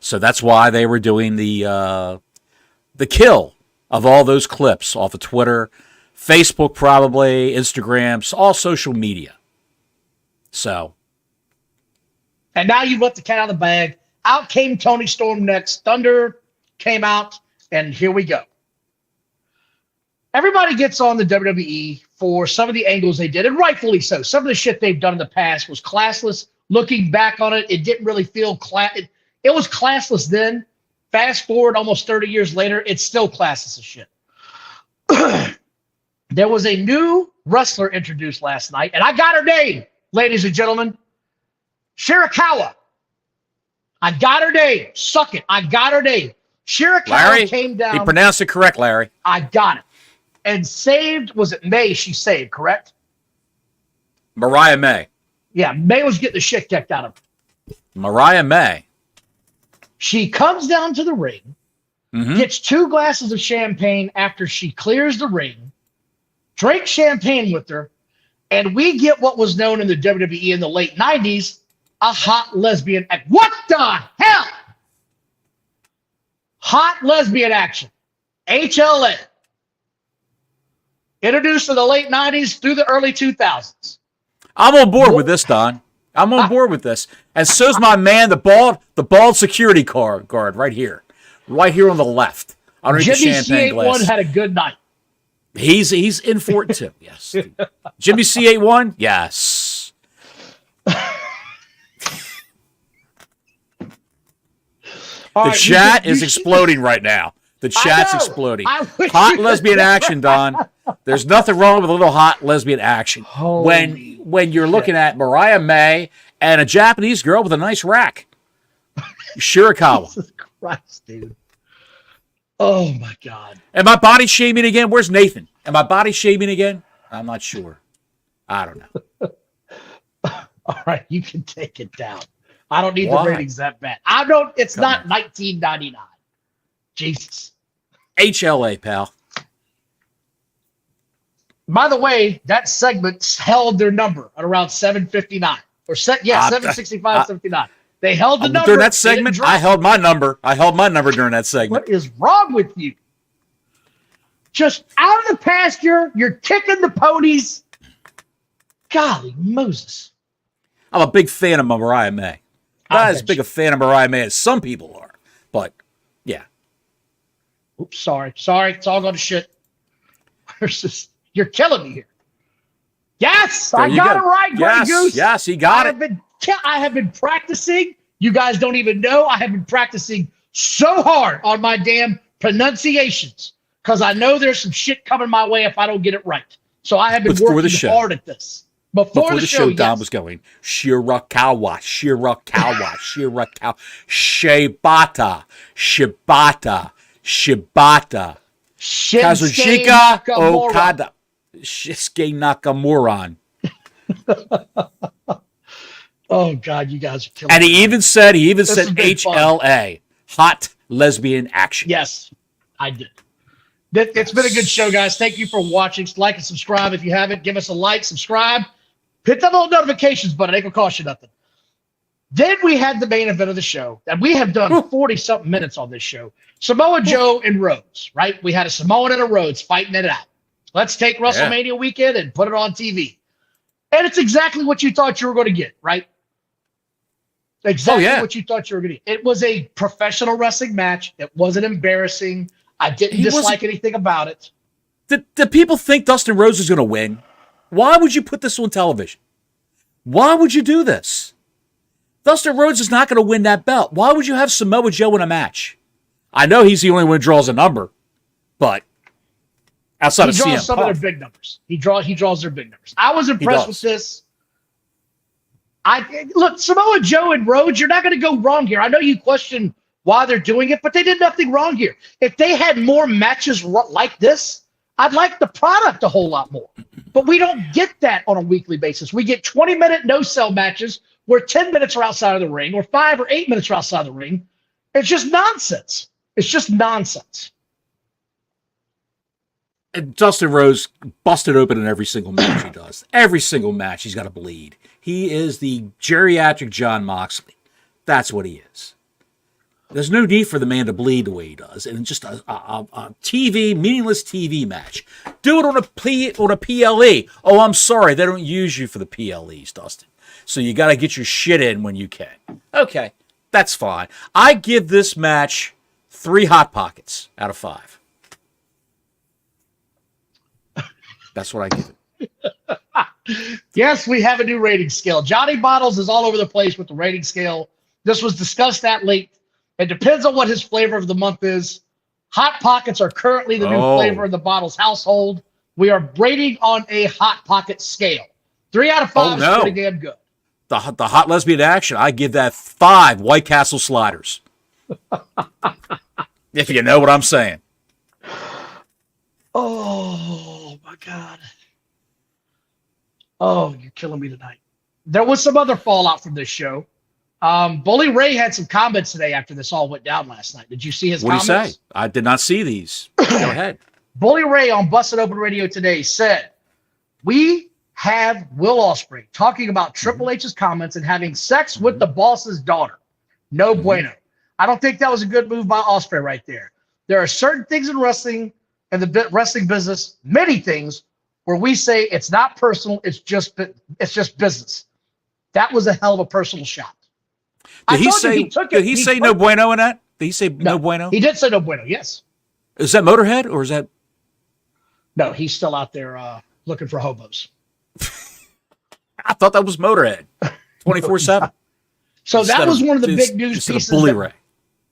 So that's why they were doing the kill of all those clips off of Twitter, Facebook probably, Instagram, all social media. So. And now you've let the cat out of the bag. Out came Tony Storm next. Thunder came out, and here we go. Everybody gets on the WWE for some of the angles they did, and rightfully so. Some of the shit they've done in the past was classless. Looking back on it, it didn't really feel it was classless then. Fast forward almost 30 years later, it's still classless as shit. There was a new wrestler introduced last night, and I got her name, ladies and gentlemen. Shirakawa. I got her name. Suck it. I got her name. Shirakawa came down. He pronounced it correct, Larry. I got it. And saved, was it May she saved, correct? Mariah May. Yeah, May was getting the shit kicked out of her. Mariah May. She comes down to the ring, gets 2 glasses of champagne after she clears the ring, drinks champagne with her, and we get what was known in the WWE in the late 90s, a hot lesbian act. What the hell? Hot lesbian action. HLA. Introduced in the late 90s through the early 2000s. I'm on board with this, Don. I'm on board with this. And so's my man, the bald security guard right here on the left. Underneath Jimmy the champagne C81 glass. had a good night. He's in for it too. Yes. Jimmy C81? Yes. The chat is exploding right now. The chat's exploding. Hot lesbian action, Don. There's nothing wrong with a little hot lesbian action. When you're looking at Mariah May and a Japanese girl with a nice rack. Shirakawa. Jesus Christ, dude. Oh, my God. Am I body shaming again? Where's Nathan? Am I body shaming again? I'm not sure. I don't know. All right, you can take it down. I don't need the ratings that bad. It's not 1999. Jesus. HLA, pal. By the way, that segment held their number at around 759. 765, 79. They held the number. During that segment, I held my number. During that segment. What is wrong with you? Just out of the pasture, you're kicking the ponies. Golly Moses. I'm a big fan of Mariah May. Not as big a fan of Mariah May as some people are, but yeah. Oops, sorry. It's all going to shit. You're killing me here. Yes, I got it right, Grey Goose. Yes, he got it. I have been practicing. You guys don't even know. I have been practicing so hard on my damn pronunciations because I know there's some shit coming my way if I don't get it right. So I have been working hard at this. Before the show, Don was going, Shibata, Kazuchika Okada, Shinsuke Nakamura. Oh, God, you guys are killing me. And he even said HLA, hot lesbian action. Yes, I did. It's been a good show, guys. Thank you for watching. Like and subscribe if you haven't. Give us a like, subscribe. Hit that little notifications button. It ain't going to cost you nothing. Then we had the main event of the show, and we have done 40-something minutes on this show. Samoa Joe and Rhodes, right? We had a Samoan and a Rhodes fighting it out. Let's take WrestleMania weekend and put it on TV. And it's exactly what you thought you were going to get, right? Exactly what you thought you were going to get. It was a professional wrestling match. It wasn't embarrassing. I didn't dislike anything about it. Did people think Dustin Rhodes was going to win? Why would you put this on television? Why would you do this? Dustin Rhodes is not going to win that belt. Why would you have Samoa Joe in a match? I know he's the only one who draws a number, but outside of CM Punk. He draws some of their big numbers. He draws their big numbers. I was impressed with this. Look, Samoa Joe and Rhodes, you're not going to go wrong here. I know you question why they're doing it, but they did nothing wrong here. If they had more matches like this, I'd like the product a whole lot more. But we don't get that on a weekly basis. We get 20-minute no-sell matches where 10 minutes are outside of the ring or 5 or 8 minutes are outside of the ring. It's just nonsense. It's just nonsense. And Dustin Rhodes busted open in every single match he does. Every single match he's got to bleed. He is the geriatric John Moxley. That's what he is. There's no need for the man to bleed the way he does. And just a TV, meaningless TV match. Do it on a PLE. Oh, I'm sorry. They don't use you for the PLEs, Dustin. So you got to get your shit in when you can. Okay, that's fine. I give this match 3 Hot Pockets out of 5. That's what I give it. Yes, we have a new rating scale. Johnny Bottles is all over the place with the rating scale. This was discussed that late. It depends on what his flavor of the month is. Hot Pockets are currently the new flavor in the Bottles household. We are rating on a Hot Pocket scale. 3 out of 5 is pretty damn good. The hot lesbian action, I give that 5 White Castle sliders. If you know what I'm saying. Oh, my God. Oh, you're killing me tonight. There was some other fallout from this show. Bully Ray had some comments today after this all went down last night. Did you see his comments? What did he say? I did not see these. Go ahead. Bully Ray on Busted Open Radio today said, "We have Will Osprey talking about Triple H's comments and having sex with the boss's daughter. No bueno. I don't think that was a good move by Osprey right there. There are certain things in wrestling and the wrestling business, many things, where we say it's not personal, it's just business. That was a hell of a personal shot." Did he say no bueno in that? Did he say no bueno? He did say no bueno, yes. Is that Motorhead or is that? No, he's still out there looking for hobos. I thought that was Motorhead 24/7. So that was one of the big news pieces. Bully Ray.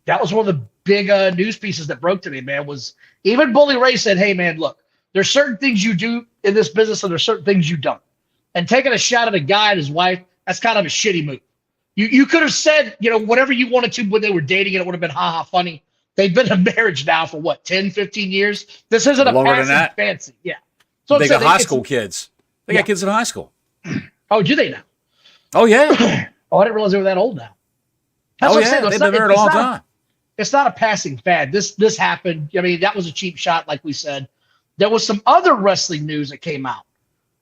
That was one of the big news pieces that broke today, man, was even Bully Ray said, "Hey, man, look, there's certain things you do in this business and there's certain things you don't. And taking a shot at a guy and his wife, that's kind of a shitty move. You could have said, whatever you wanted to when they were dating and it would have been ha-ha funny. They've been in marriage now for what, 10, 15 years? This isn't a passing fancy." Yeah. So they got high school kids. They got kids in high school. Oh, do they now? Oh, yeah. Oh, I didn't realize they were that old now. That's what I'm saying. They've been married a long time. It's not a passing fad. This happened. I mean, that was a cheap shot, like we said. There was some other wrestling news that came out.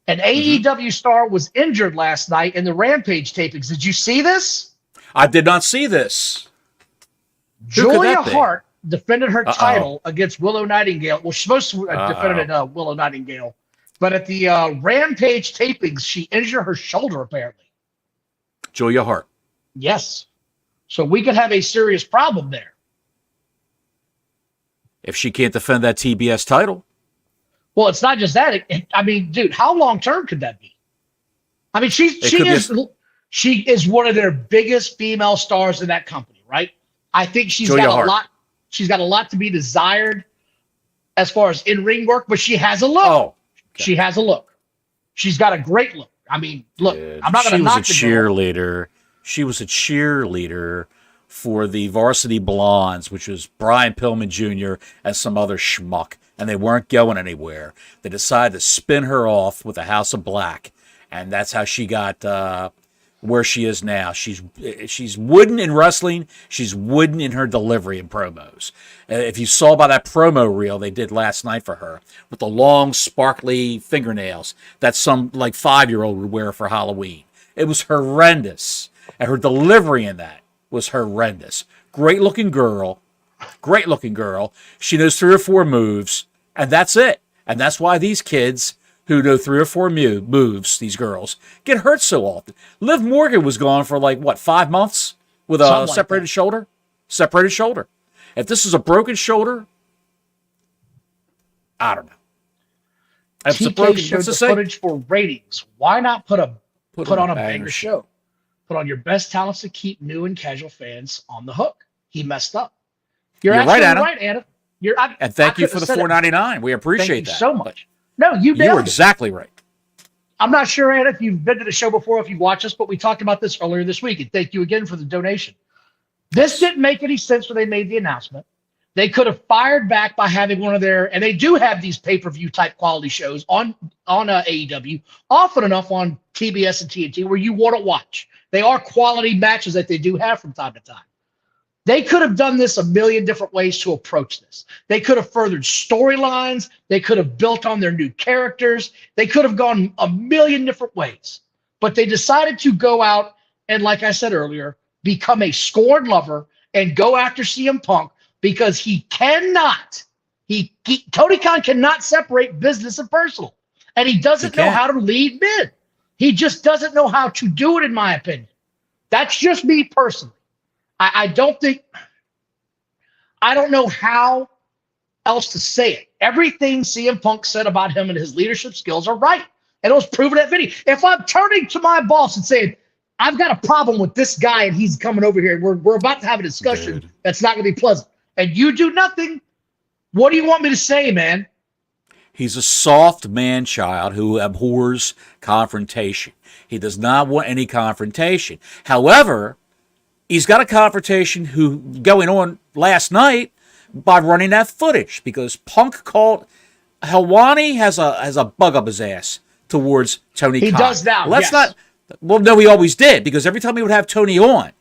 An AEW star was injured last night in the Rampage tapings. Did you see this? I did not see this. Julia Hart defended her title against Willow Nightingale. Well, she's supposed to defend it Willow Nightingale. But at the Rampage tapings, she injured her shoulder, apparently. Julia Hart. Yes. So we could have a serious problem there. If she can't defend that TBS title. Well, it's not just that. I mean, dude, how long-term could that be? I mean, she is one of their biggest female stars in that company, right? I think she's got a lot to be desired as far as in-ring work, but she has a look. Oh, okay. She has a look. She's got a great look. I mean, look, I'm not going to knock the cheerleader. She was a cheerleader for the Varsity Blondes, which was Brian Pillman Jr. and some other schmuck, and they weren't going anywhere. They decided to spin her off with the House of Black, and that's how she got where she is now. She's wooden in wrestling. She's wooden in her delivery and promos. If you saw by that promo reel they did last night for her with the long, sparkly fingernails that some 5-year-old would wear for Halloween, it was horrendous. And her delivery in that was horrendous. Great looking girl. She knows 3 or 4 moves, and that's it. And that's why these kids who know 3 or 4 moves, these girls, get hurt so often. Liv Morgan was gone for 5 months with a separated shoulder? Separated shoulder. If this is a broken shoulder, I don't know. If TK showed the footage for ratings. Why not put on a banger show? Put on your best talents to keep new and casual fans on the hook. He messed up. You're right, Anna. And thank you for the $4.99. We appreciate that. Thank you so much. No, you were exactly right. I'm not sure, Anna, if you've been to the show before, if you've watched us, but we talked about this earlier this week. And thank you again for the donation. This didn't make any sense when they made the announcement. They could have fired back by having one of their, and they do have these pay-per-view type quality shows on AEW, often enough on TBS and TNT, where you want to watch. They are quality matches that they do have from time to time. They could have done this a million different ways to approach this. They could have furthered storylines. They could have built on their new characters. They could have gone a million different ways. But they decided to go out and, like I said earlier, become a scorned lover and go after CM Punk because he cannot. Tony Khan cannot separate business and personal. And he doesn't know how to lead men. He just doesn't know how to do it, in my opinion. That's just me personally. I don't know how else to say it. Everything CM Punk said about him and his leadership skills are right. And it was proven at video. If I'm turning to my boss and saying, I've got a problem with this guy and he's coming over here, we're about to have a discussion that's not going to be pleasant, and you do nothing, what do you want me to say, man? He's a soft man-child who abhors confrontation. He does not want any confrontation. However, he's got a confrontation going on last night by running that footage because Punk called Helwani has a bug up his ass towards Tony Khan. He does now. Well, no, he always did because every time he would have Tony on,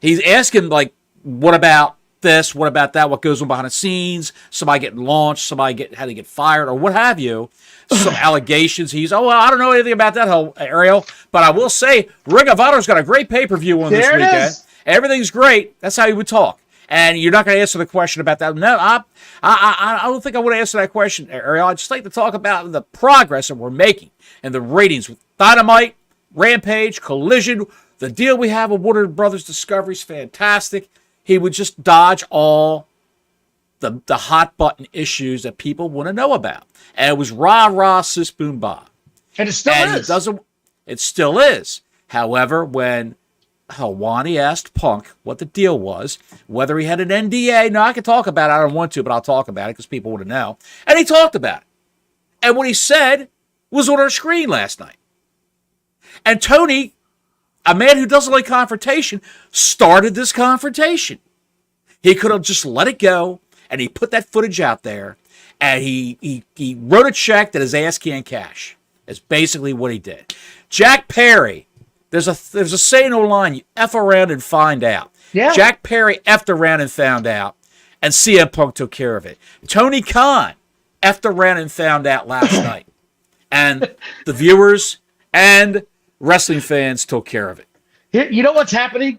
He's asking, like, what about this? What about that? What goes on behind the scenes? Somebody getting launched, had to get fired, or what have you. Some allegations. Well, I don't know anything about that whole Ariel, but I will say Ring of Honor's got a great pay-per-view on this weekend. Everything's great. That's how he would talk. And you're not going to answer the question about that. No, I don't think I want to answer that question, Ariel. I'd just like to talk about the progress that we're making and the ratings with Dynamite, Rampage, Collision. The deal we have with Warner Brothers Discovery is fantastic. He would just dodge all the hot button issues that people want to know about. And it was rah, sis, boom, bah. And it still is. It still is. However, when Helwani asked Punk what the deal was, whether he had an NDA, no, I can talk about it. I don't want to, but I'll talk about it because people want to know. And he talked about it. And what he said was on our screen last night. And Tony, a man who doesn't like confrontation, started this confrontation. He could have just let it go, and he put that footage out there, and he wrote a check that his ass can't cash. That's basically what he did. Jack Perry, there's a saying online, you F around and find out. Yeah. Jack Perry effed around and found out, and CM Punk took care of it. Tony Khan effed around and found out last night, and the viewers and wrestling fans took care of it. You know what's happening?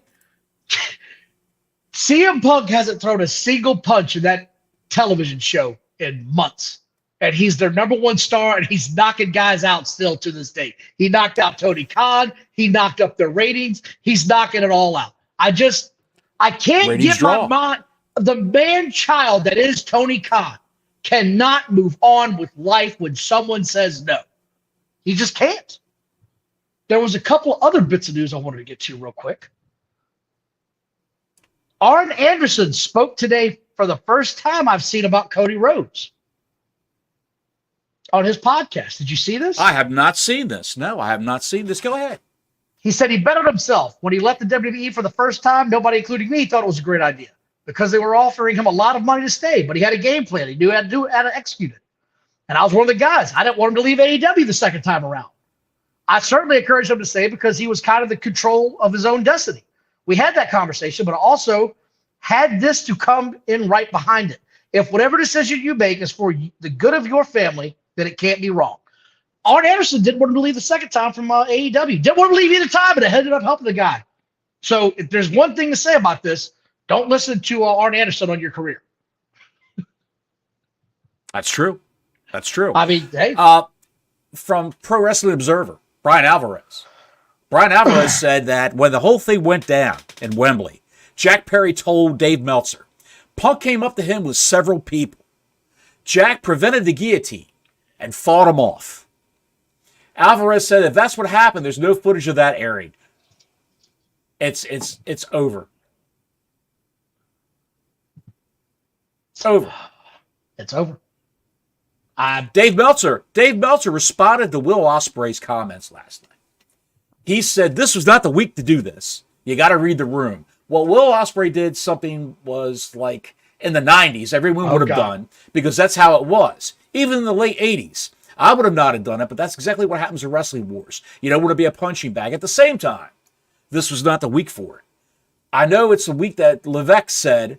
CM Punk hasn't thrown a single punch in that television show in months. And he's their number one star, and he's knocking guys out still to this day. He knocked out Tony Khan. He knocked up their ratings. He's knocking it all out. I can't ratings get my mind. The man-child that is Tony Khan cannot move on with life when someone says no. He just can't. There was a couple other bits of news I wanted to get to real quick. Arn Anderson spoke today for the first time I've seen about Cody Rhodes on his podcast. Did you see this? I have not seen this. No, I have not seen this. Go ahead. He said he bet on himself. When he left the WWE for the first time, nobody, including me, thought it was a great idea because they were offering him a lot of money to stay, but he had a game plan. He knew how to execute it. And I was one of the guys. I didn't want him to leave AEW the second time around. I certainly encouraged him to stay because he was kind of the control of his own destiny. We had that conversation, but I also had this to come in right behind it. If whatever decision you make is for the good of your family, then it can't be wrong. Arn Anderson didn't want him to leave the second time from AEW. Didn't want him to leave either time, but it ended up helping the guy. So if there's one thing to say about this, don't listen to Arn Anderson on your career. That's true. That's true. I mean, hey. From Pro Wrestling Observer, Brian Alvarez said that when the whole thing went down in Wembley, Jack Perry told Dave Meltzer, Punk came up to him with several people. Jack prevented the guillotine and fought him off. Alvarez said if that's what happened, there's no footage of that airing. It's over. It's over. It's over. Dave Meltzer responded to Will Ospreay's comments last night. He said this was not the week to do this. You got to read the room. Well, Will Ospreay did something was like in the 90s, everyone would have done because that's how it was. Even in the late 80s, I would have not have done it, but that's exactly what happens in wrestling wars. You don't want to be a punching bag. At the same time, this was not the week for it. I know it's the week that Levesque said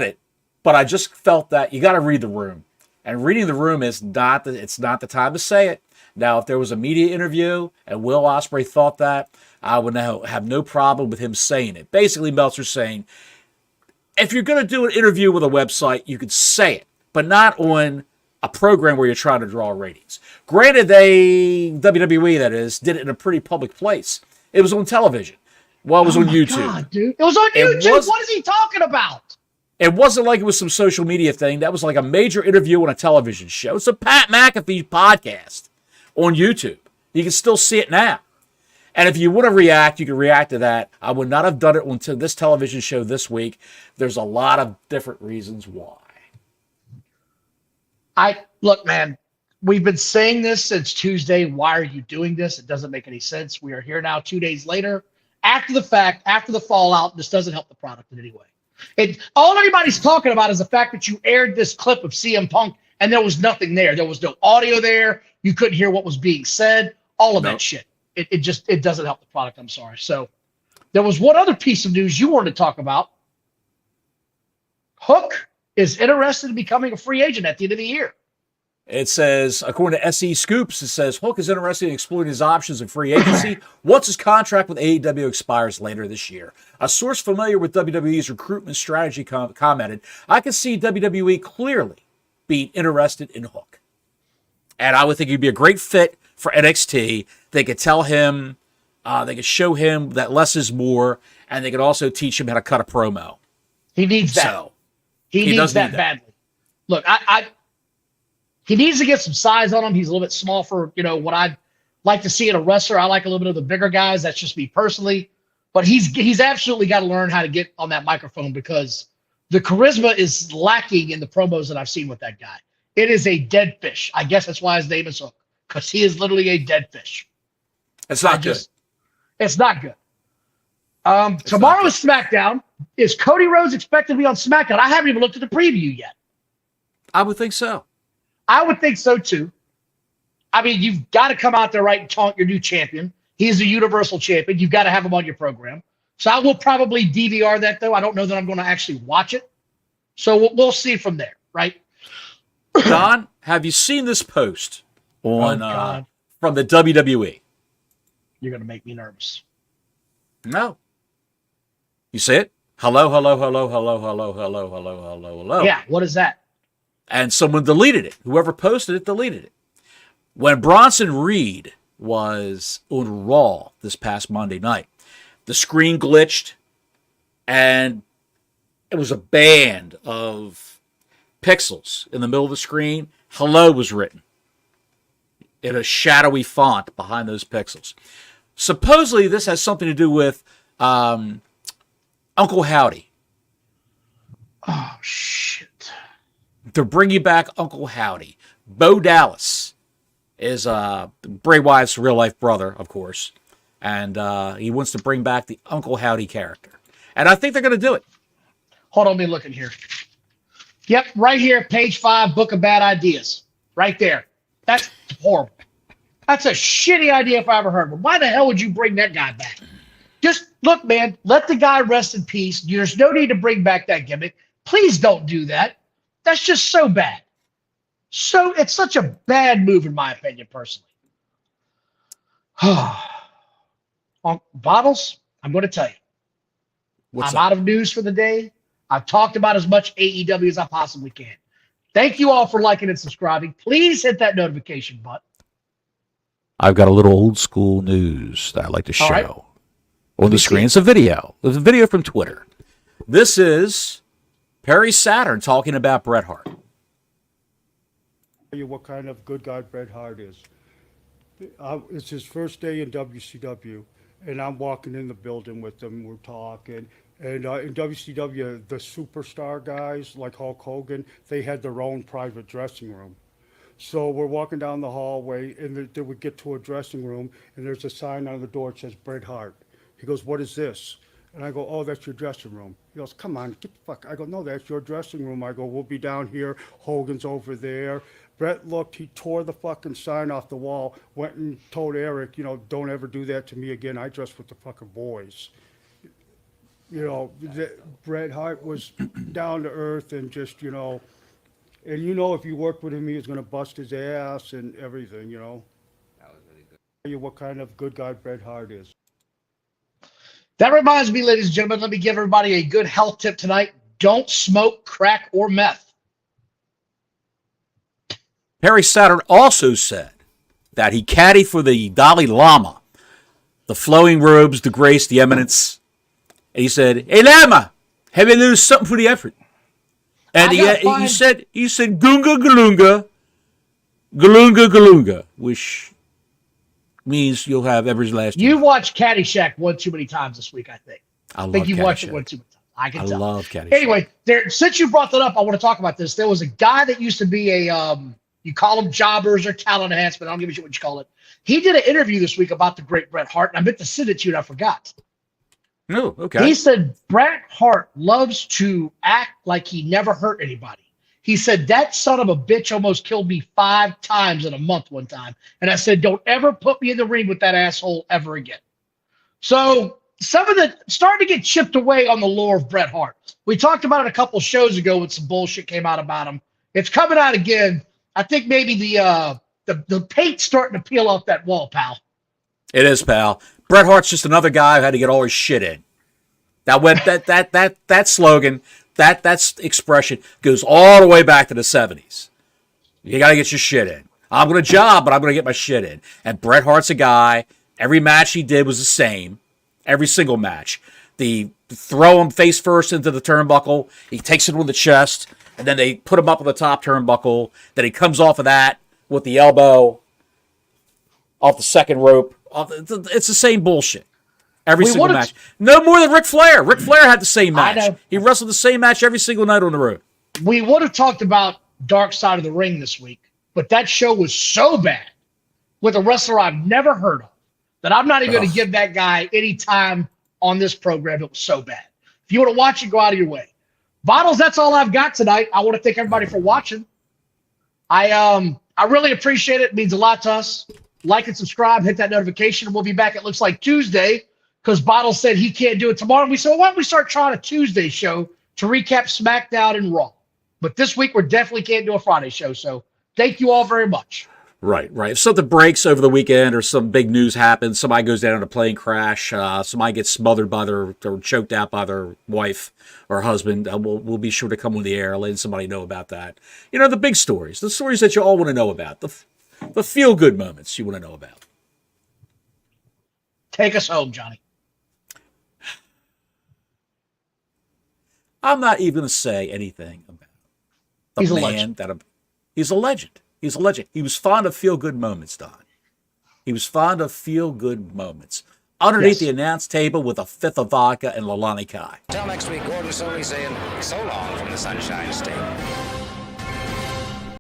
it, but I just felt that you got to read the room. And reading the room is not the time to say it. Now, if there was a media interview and Will Ospreay thought that, I would have no problem with him saying it. Basically, Meltzer's saying, if you're going to do an interview with a website, you could say it, but not on a program where you're trying to draw ratings. Granted, WWE, that is, did it in a pretty public place. It was on television. Well, it was on YouTube. God, dude. It was on YouTube. What is he talking about? It wasn't like it was some social media thing. That was like a major interview on a television show. It's a Pat McAfee podcast on YouTube. You can still see it now. And if you want to react, you can react to that. I would not have done it until this television show this week. There's a lot of different reasons why. Look, man, we've been saying this since Tuesday. Why are you doing this? It doesn't make any sense. We are here now 2 days later. After the fact, after the fallout, this doesn't help the product in any way. All anybody's talking about is the fact that you aired this clip of CM Punk and there was nothing there. There was no audio there. You couldn't hear what was being said. All of that shit. It doesn't help the product. I'm sorry. So There was one other piece of news you wanted to talk about. Hook is interested in becoming a free agent at the end of the year. It says, according to SE Scoops, it says Hook is interested in exploring his options in free agency once his contract with AEW expires later this year. A source familiar with WWE's recruitment strategy commented, I can see WWE clearly being interested in Hook. And I would think he'd be a great fit for NXT. They could tell him, they could show him that less is more, and they could also teach him how to cut a promo. He needs that. So, he needs that badly. Look, he needs to get some size on him. He's a little bit small for, what I'd like to see in a wrestler. I like a little bit of the bigger guys. That's just me personally. But he's absolutely got to learn how to get on that microphone because the charisma is lacking in the promos that I've seen with that guy. It is a dead fish. I guess that's why his name is Hook, because he is literally a dead fish. It's not good. It's not good. Tomorrow is SmackDown. Is Cody Rhodes expected to be on SmackDown? I haven't even looked at the preview yet. I would think so. I would think so, too. I mean, you've got to come out there, right, and taunt your new champion. He's a Universal Champion. You've got to have him on your program. So I will probably DVR that, though. I don't know that I'm going to actually watch it. So we'll see from there, right? Don, have you seen this post on from the WWE? You're going to make me nervous. No. You see it? Hello, hello, hello, hello, hello, hello, hello, hello, hello. Yeah, what is that? And someone deleted it. Whoever posted it deleted it. When Bronson Reed was on Raw this past Monday night, the screen glitched and it was a band of pixels in the middle of the screen. Hello was written in a shadowy font behind those pixels. Supposedly this has something to do with Uncle Howdy. Oh, shit. To bring you back Uncle Howdy. Bo Dallas is Bray Wyatt's real-life brother, of course. And he wants to bring back the Uncle Howdy character. And I think they're going to do it. Hold on, let me look in here. Yep, right here, page 5, Book of Bad Ideas. Right there. That's horrible. That's a shitty idea if I ever heard one. Why the hell would you bring that guy back? Just, look, man, let the guy rest in peace. There's no need to bring back that gimmick. Please don't do that. That's just so bad. So it's such a bad move, in my opinion, personally. Bottles, I'm going to tell you. I'm out of news for the day. I've talked about as much AEW as I possibly can. Thank you all for liking and subscribing. Please hit that notification button. I've got a little old school news that I'd like to show. Right. On the screen, it's a video. It's a video from Twitter. This is Perry Saturn talking about Bret Hart. You what kind of good guy Bret Hart is. It's his first day in WCW, and I'm walking in the building with him. We're talking, and in WCW, the superstar guys like Hulk Hogan, they had their own private dressing room. So we're walking down the hallway, and then we get to a dressing room, and there's a sign on the door that says Bret Hart. He goes, "What is this?" And I go, "Oh, that's your dressing room." He goes, "Come on, get the fuck." I go, "No, that's your dressing room." I go, "We'll be down here. Hogan's over there." Bret looked, he tore the fucking sign off the wall, went and told Eric, "Don't ever do that to me again. I dress with the fucking boys." Bret Hart was down to earth and just, and if you worked with him, he was going to bust his ass and everything, That was really good. Tell you what kind of good guy Bret Hart is. That reminds me, ladies and gentlemen, let me give everybody a good health tip tonight. Don't smoke crack or meth. Perry Saturn also said that he caddied for the Dalai Lama, the flowing robes, the grace, the eminence. And he said, "Hey, Lama, have you a little something for the effort?" And he said, "Gunga Galunga, Galunga Galunga," which means you'll have every last. You watched Caddyshack one too many times this week, I think. I think you watched it one too many times. I can tell. I love Caddyshack. Anyway, since you brought that up, I want to talk about this. There was a guy that used to be you call them jobbers or talent enhancement. I don't give a shit what you call it. He did an interview this week about the great Bret Hart, and I meant to send it to you, and I forgot. No, okay. He said Bret Hart loves to act like he never hurt anybody. He said, "That son of a bitch almost killed me 5 times in a month one time." And I said, "Don't ever put me in the ring with that asshole ever again." So some of the starting to get chipped away on the lore of Bret Hart. We talked about it a couple shows ago when some bullshit came out about him. It's coming out again. I think maybe the paint's starting to peel off that wall, pal. It is, pal. Bret Hart's just another guy who had to get all his shit in. That slogan, that expression goes all the way back to the 70s. You got to get your shit in. I'm going to job, but I'm going to get my shit in. And Bret Hart's a guy. Every match he did was the same. Every single match. The throw him face first into the turnbuckle. He takes it with the chest. And then they put him up on the top turnbuckle. Then he comes off of that with the elbow off the second rope. It's the same bullshit. Every single match. No more than Ric Flair. Ric Flair had the same match. He wrestled the same match every single night on the road. We would have talked about Dark Side of the Ring this week, but that show was so bad with a wrestler I've never heard of that I'm not even going to give that guy any time on this program. It was so bad. If you want to watch it, go out of your way. Bottles, that's all I've got tonight. I want to thank everybody for watching. I really appreciate it. It means a lot to us. Like and subscribe, hit that notification. We'll be back, it looks like Tuesday, because Bottles said he can't do it tomorrow. And we said, well, why don't we start trying a Tuesday show to recap SmackDown and Raw? But this week, we definitely can't do a Friday show. So thank you all very much. Right. If something breaks over the weekend or some big news happens, somebody goes down in a plane crash, somebody gets smothered by or choked out by their wife or husband, we'll be sure to come on the air, letting somebody know about that. You know, the big stories, the stories that you all want to know about, the feel-good moments you want to know about. Take us home, Johnny. I'm not even going to say anything about the He's a man legend. He's a legend. He's a legend. He was fond of feel-good moments, Don. He was fond of feel-good moments. Underneath the announce table with a fifth of vodka and Lalani Kai. Till next week, Gordon Soley saying so long from the Sunshine State.